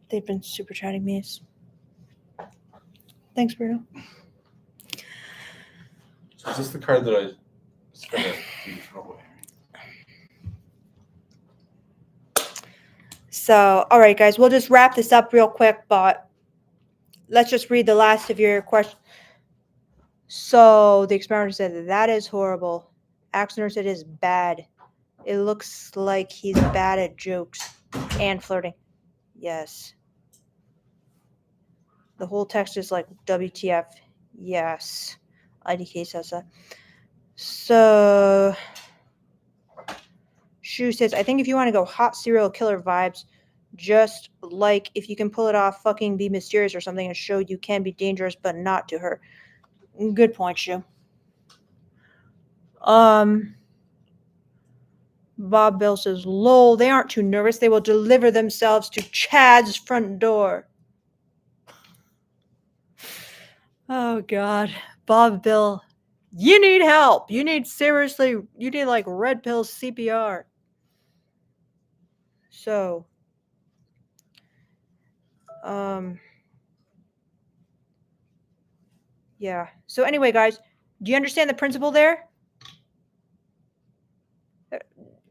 they've been super chatting me. Thanks, Beardo. So is this the card that I was going to throw away? So, all right, guys, we'll just wrap this up real quick, but let's just read the last of your question. So the experimenter said that is horrible. Axner said it is bad. It looks like he's bad at jokes and flirting. Yes. The whole text is like WTF. Yes. IDK says that. So Shu says, I think if you want to go hot serial killer vibes, just like if you can pull it off, fucking be mysterious or something and show you can be dangerous, but not to her. Good point, Shu. Bob Bell says, lol, they aren't too nervous. They will deliver themselves to Chad's front door. Oh, God. Bob Bill, you need help. You need like red pill CPR. So, yeah. So anyway, guys, do you understand the principle there?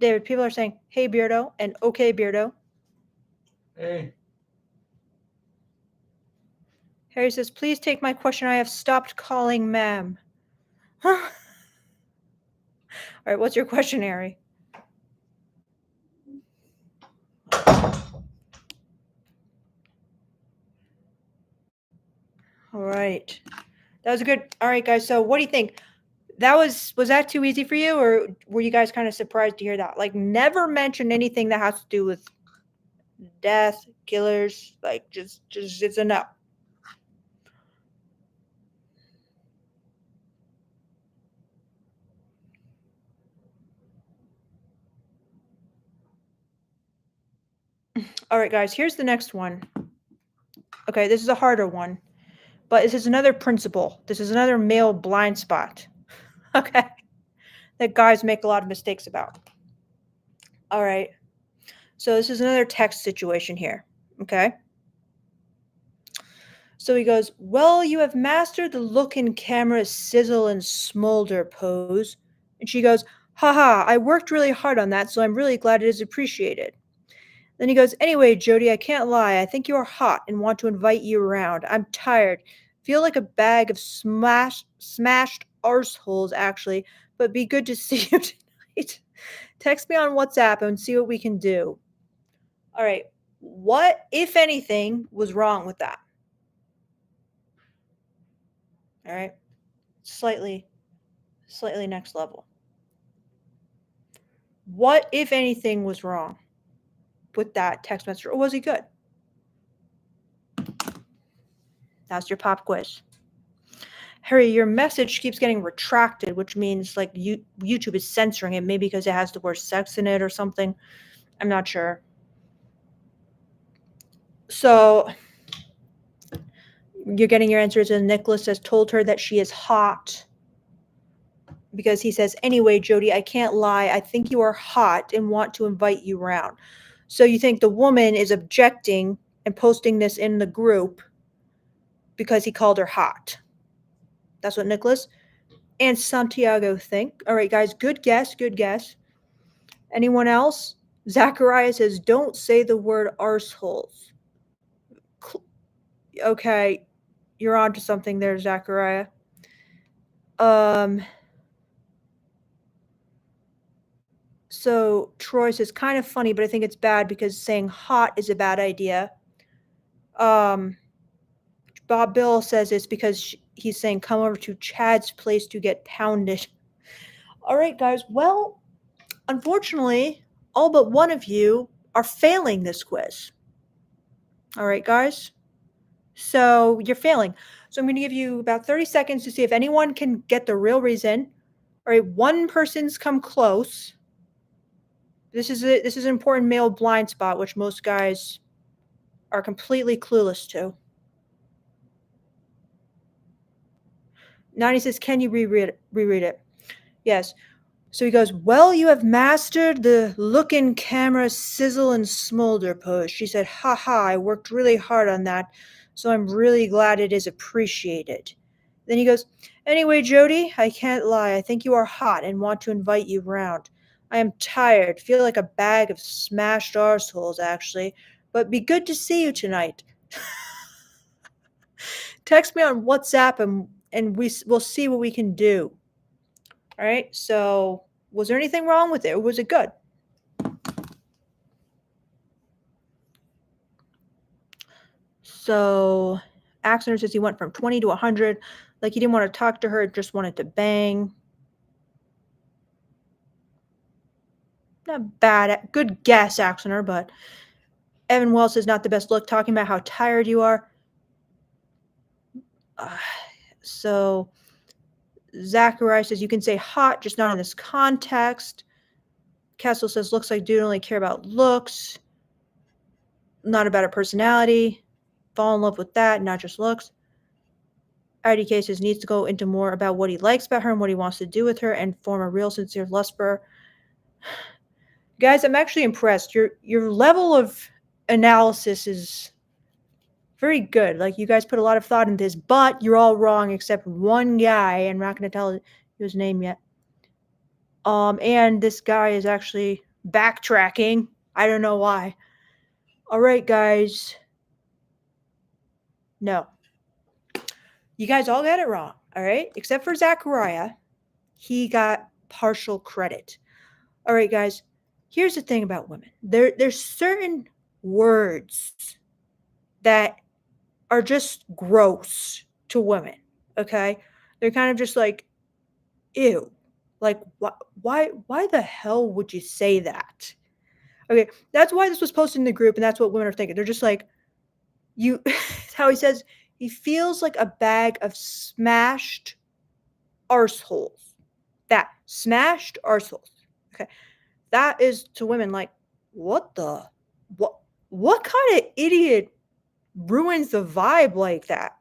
David, people are saying, hey, Beardo, and okay, Beardo. Hey. Harry says, please take my question. I have stopped calling ma'am. All right, what's your question, Harry? All right. That was a good. All right, guys. So what do you think? Was that too easy for you, or were you guys kind of surprised to hear that? Like, never mention anything that has to do with death, killers, like just it's a no. All right, guys, here's the next one. Okay, this is a harder one, but this is another principle. This is another male blind spot. Okay, that guys make a lot of mistakes about. All right, so this is another text situation here. Okay. So he goes, well, you have mastered the look in camera sizzle and smolder pose. And she goes, haha, I worked really hard on that, so I'm really glad it is appreciated. Then he goes, anyway, Jody, I can't lie. I think you are hot and want to invite you around. I'm tired. Feel like a bag of smashed arseholes, actually, but be good to see you tonight. Text me on WhatsApp and see what we can do. All right. What, if anything, was wrong with that? All right. Slightly next level. What, if anything, was wrong with that text message, or was he good? That's your pop quiz. Harry, your message keeps getting retracted, which means like YouTube is censoring it, maybe because it has the word sex in it or something. I'm not sure. So you're getting your answers, and Nicholas has told her that she is hot. Because he says, anyway, Jody, I can't lie. I think you are hot and want to invite you around. So you think the woman is objecting and posting this in the group because he called her hot. That's what Nicholas and Santiago think. All right, guys, good guess. Anyone else? Zachariah says, don't say the word arseholes. Okay, you're on to something there, Zachariah. So Troy says, kind of funny, but I think it's bad because saying hot is a bad idea. Bob Bill says it's because he's saying come over to Chad's place to get pounded. All right, guys. Well, unfortunately, all but one of you are failing this quiz. All right, guys. So you're failing. So I'm going to give you about 30 seconds to see if anyone can get the real reason. All right, one person's come close. This is an important male blind spot, which most guys are completely clueless to. 90 says, can you reread it? Yes. So he goes, well, you have mastered the look in camera sizzle and smolder pose. She said, haha, I worked really hard on that, so I'm really glad it is appreciated. Then he goes, anyway, Jody, I can't lie. I think you are hot and want to invite you round. I am tired, feel like a bag of smashed arseholes, actually, but be good to see you tonight. Text me on WhatsApp and we'll see what we can do. All right, so was there anything wrong with it, or was it good? So Axner says he went from 20 to 100. Like he didn't want to talk to her, just wanted to bang. Not bad. Good guess, Axner, but Evan Wells says not the best look, talking about how tired you are. So Zachariah says you can say hot, just not in this context. Castle says looks like dude only care about looks, not about her personality. Fall in love with that, not just looks. IDK says needs to go into more about what he likes about her and what he wants to do with her and form a real sincere lust for her. Guys, I'm actually impressed. Your level of analysis is very good. Like you guys put a lot of thought into this, but you're all wrong except one guy, and I'm not going to tell you his name yet. And this guy is actually backtracking. I don't know why. All right, guys. No. You guys all got it wrong, all right? Except for Zachariah. He got partial credit. All right, guys. Here's the thing about women. There's certain words that are just gross to women, okay? They're kind of just like, ew. Like, why the hell would you say that? Okay, that's why this was posted in the group, and that's what women are thinking. They're just like, you, how he says, he feels like a bag of smashed arseholes. That, smashed arseholes. Okay, that is to women like, what kind of idiot ruins the vibe like that?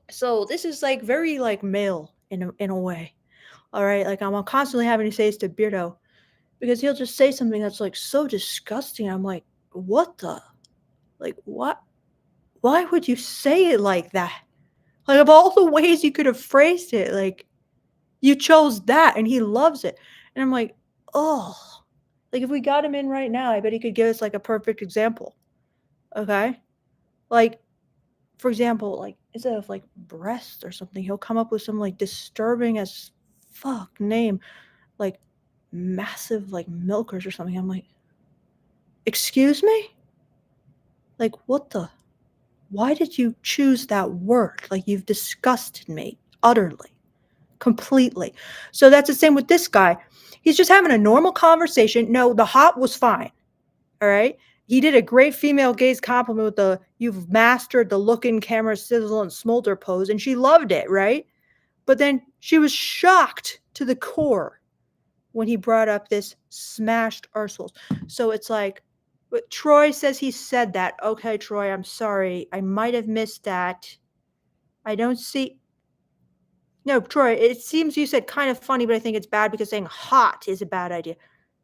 So this is like very like male in a way. All right, like I'm constantly having to say this to Beardo because he'll just say something that's like so disgusting. I'm like, what the? Like, what? Why would you say it like that? Like, of all the ways you could have phrased it, like, you chose that and he loves it. And I'm like, oh, like if we got him in right now, I bet he could give us like a perfect example. Okay. Like, for example, like instead of like breast or something, he'll come up with some like disturbing as fuck name, like massive like milkers or something. I'm like, excuse me? Like, what the? Why did you choose that word? Like, you've disgusted me utterly, completely. So that's the same with this guy. He's just having a normal conversation. No, the hot was fine. All right. He did a great female gaze compliment with the you've mastered the look in camera sizzle and smolder pose, and she loved it, right? But then she was shocked to the core when he brought up this smashed arseholes. So it's like, but Troy says he said that. Okay, Troy, I'm sorry. I might have missed that. I don't see. No, Troy, it seems you said kind of funny, but I think it's bad because saying hot is a bad idea.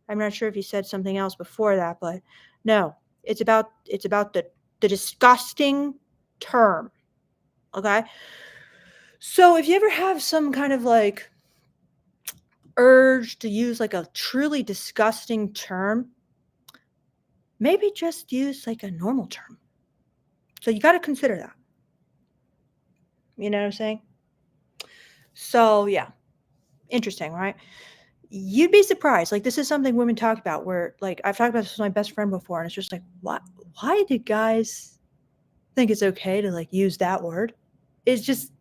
I'm not sure if you said something else before that, but no, it's about the disgusting term. Okay? So if you ever have some kind of like urge to use like a truly disgusting term, maybe just use like a normal term. So you got to consider that. You know what I'm saying? So yeah, interesting, right? You'd be surprised. Like this is something women talk about where like I've talked about this with my best friend before, and it's just like, what? Why do guys think it's okay to like use that word? It's just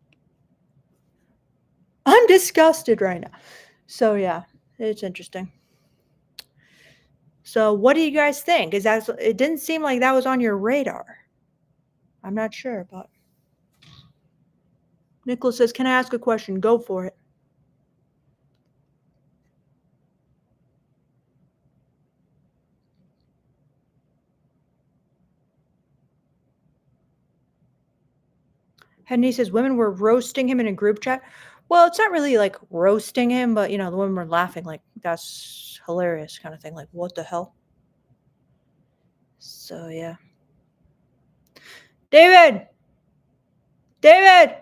I'm disgusted right now. So yeah, it's interesting. So what do you guys think? Is that it didn't seem like that was on your radar. I'm not sure, but Nicholas says, "Can I ask a question?" Go for it. Henry says women were roasting him in a group chat. Well, it's not really like roasting him, but you know, the women were laughing like that's hilarious kind of thing. Like, what the hell? So yeah. David! David!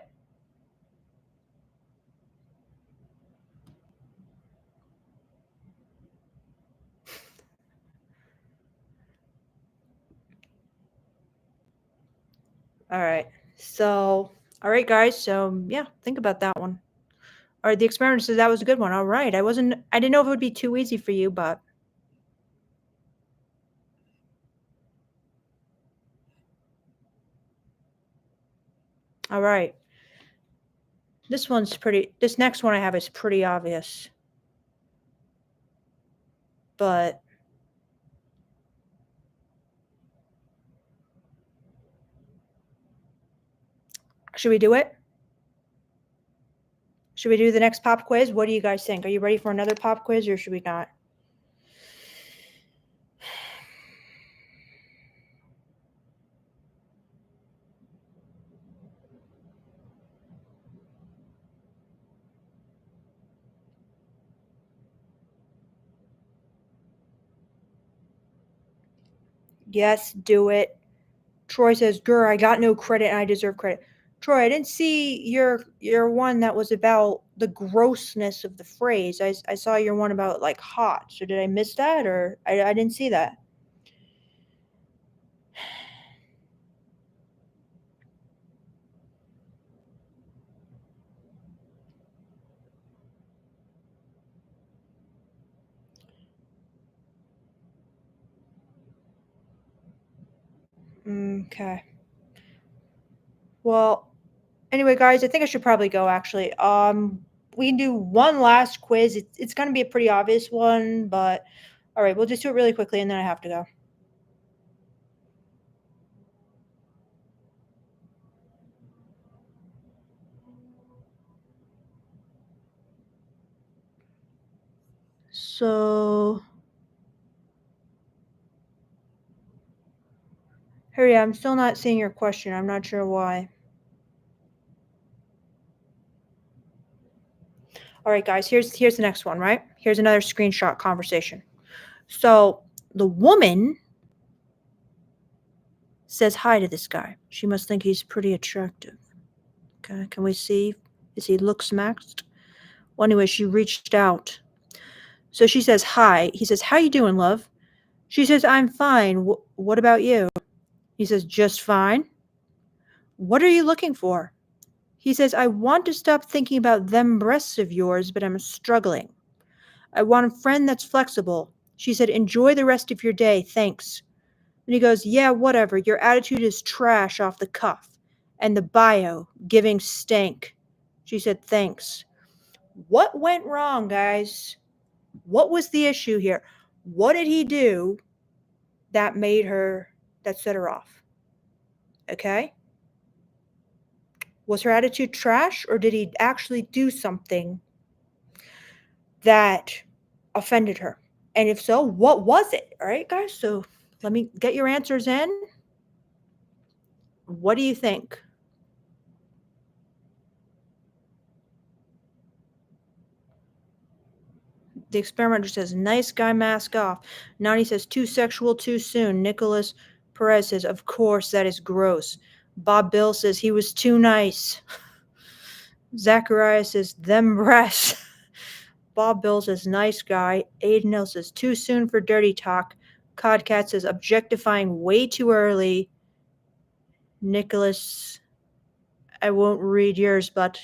All right. So, all right, guys. So yeah, think about that one. All right, the experiment says that was a good one. All right. I didn't know if it would be too easy for you, but all right. This next one I have is pretty obvious. But should we do it? Should we do the next pop quiz? What do you guys think? Are you ready for another pop quiz or should we not? Yes, do it. Troy says, "Grr, I got no credit and I deserve credit." Troy, I didn't see your one that was about the grossness of the phrase. I saw your one about like hot. So did I miss that or I didn't see that? Okay. Well, anyway, guys, I think I should probably go actually. We can do one last quiz. It's going to be a pretty obvious one, but All right, we'll just do it really quickly and then I have to go. So, Harry, I'm still not seeing your question. I'm not sure why. All right, guys, here's the next one, right? Here's another screenshot conversation. So the woman says hi to this guy. She must think he's pretty attractive. Okay, can we see? Is he look smacked? Well, anyway, she reached out. So she says hi. He says, how you doing, love? She says, I'm fine. What about you? He says, just fine. What are you looking for? He says, I want to stop thinking about them breasts of yours, but I'm struggling. I want a friend that's flexible. She said, enjoy the rest of your day. Thanks. And he goes, yeah, whatever. Your attitude is trash off the cuff. And the bio, giving stank. She said, thanks. What went wrong, guys? What was the issue here? What did he do that set her off? Okay? Was her attitude trash, or did he actually do something that offended her? And if so, what was it? All right, guys? So let me get your answers in. What do you think? The experimenter says, nice guy, mask off. Nani says, too sexual, too soon. Nicholas Perez says, of course, that is gross. Bob Bill says, he was too nice. Zachariah says, them breasts. Bob Bill says, nice guy. Aiden Hill says, too soon for dirty talk. Codcat says, objectifying way too early. Nicholas, I won't read yours, but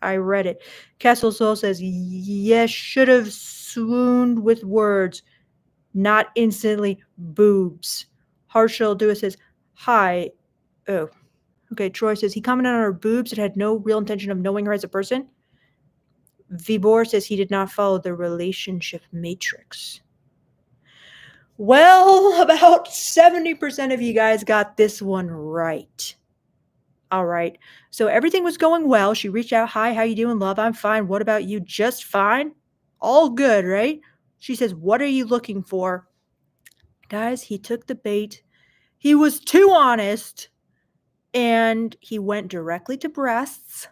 I read it. Castle Soul says, yes, should have swooned with words, not instantly boobs. Harshal Dua says, hi. Oh, okay. Troy says, he commented on her boobs and had no real intention of knowing her as a person. Vibor says he did not follow the relationship matrix. Well, about 70% of you guys got this one right. All right. So everything was going well. She reached out. Hi, how you doing, love? I'm fine. What about you? Just fine. All good, right? She says, what are you looking for? Guys, he took the bait. He was too honest. And he went directly to breasts.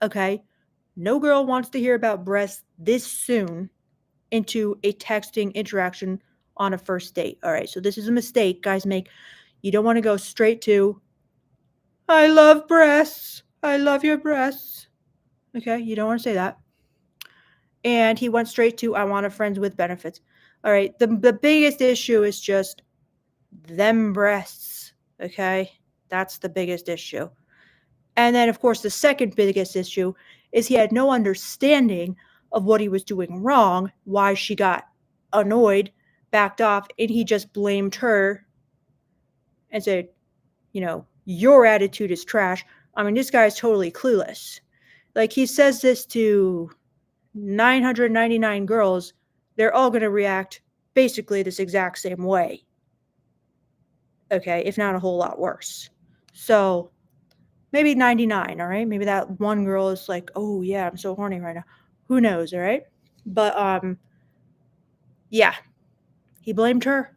Okay. No girl wants to hear about breasts this soon into a texting interaction on a first date. All right. So this is a mistake guys make. You don't want to go straight to, I love breasts. I love your breasts. Okay, you don't want to say that. And he went straight to, I want a friend with benefits. All right, the biggest issue is just them breasts. Okay, that's the biggest issue. And then, of course, the second biggest issue is he had no understanding of what he was doing wrong, why she got annoyed, backed off, and he just blamed her and said, your attitude is trash. I mean, this guy's totally clueless. Like, he says this to 999 girls. They're all going to react basically this exact same way. Okay, if not a whole lot worse. So, maybe 99, all right? Maybe that one girl is like, oh, yeah, I'm so horny right now. Who knows, all right? But, yeah. He blamed her,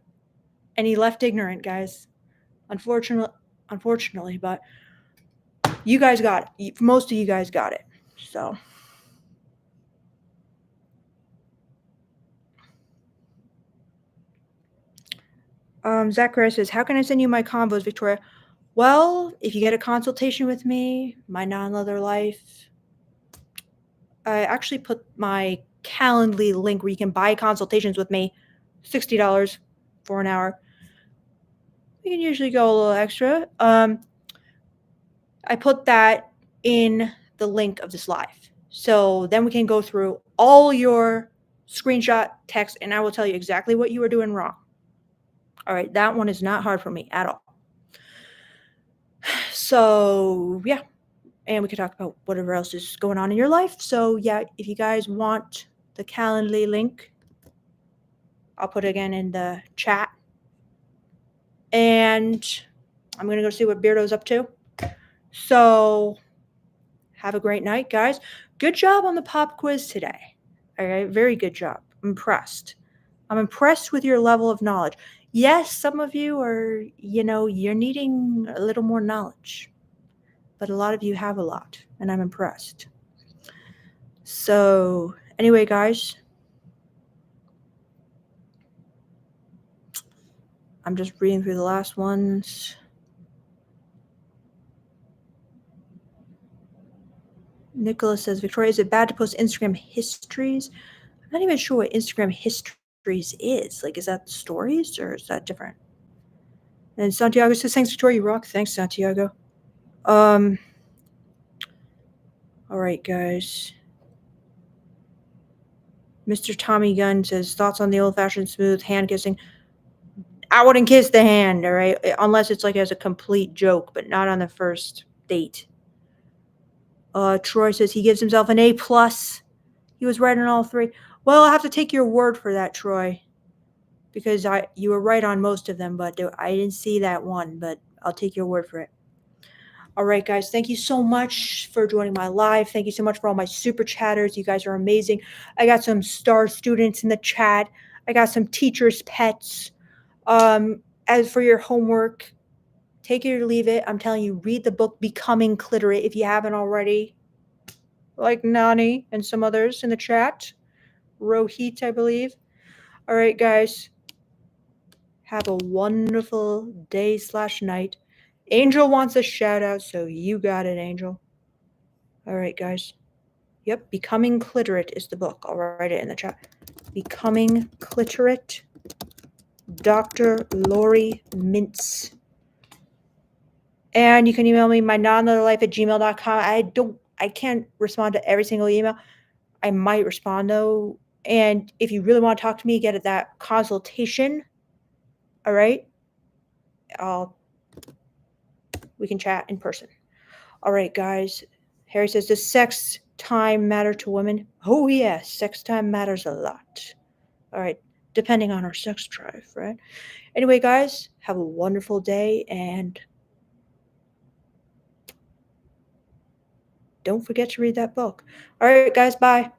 and he left ignorant, guys. Unfortunately, but you guys got it. Most of you guys got it. So, Zachary says, how can I send you my combos, Victoria? Well, if you get a consultation with me, my non-leather life, I actually put my Calendly link where you can buy consultations with me, $60 for an hour. We can usually go a little extra. I put that in the link of this live. So then we can go through all your screenshot text, and I will tell you exactly what you were doing wrong. All right, that one is not hard for me at all. So, yeah. And we can talk about whatever else is going on in your life. So, yeah, if you guys want the Calendly link, I'll put it again in the chat. And I'm going to go see what Beardo's up to. So have a great night, guys. Good job on the pop quiz today. All right, very good job. I'm impressed. I'm impressed with your level of knowledge. Yes, some of you are, you're needing a little more knowledge. But a lot of you have a lot, and I'm impressed. So, anyway, guys, I'm just reading through the last ones. Nicholas says, Victoria, is it bad to post Instagram histories? I'm not even sure what Instagram histories is. Like, is that stories or is that different? And Santiago says, thanks, Victoria, you rock. Thanks, Santiago. All right, guys. Mr. Tommy Gunn says, thoughts on the old-fashioned smooth hand kissing? I wouldn't kiss the hand, all right? Unless it's like as a complete joke, but not on the first date. Troy says he gives himself an A+. He was right on all three. Well, I'll have to take your word for that, Troy. Because you were right on most of them, but I didn't see that one, but I'll take your word for it. All right, guys, thank you so much for joining my live. Thank you so much for all my super chatters. You guys are amazing. I got some star students in the chat. I got some teachers' pets. As for your homework, take it or leave it. I'm telling you, read the book Becoming Cliterate if you haven't already. Like Nani and some others in the chat. Rohit, I believe. All right, guys. Have a wonderful day/night. Angel wants a shout out, so you got it, Angel. All right, guys. Yep, Becoming Cliterate is the book. I'll write it in the chat. Becoming Cliterate. Dr. Lori Mintz. And you can email me, my nonlife@gmail.com. I can't respond to every single email. I might respond though. And if you really want to talk to me, get that consultation. All right. We can chat in person. All right, guys. Harry says, does sex time matter to women? Oh, yes. Sex time matters a lot. All right. Depending on our sex drive, right? Anyway, guys, have a wonderful day and don't forget to read that book. All right, guys. Bye.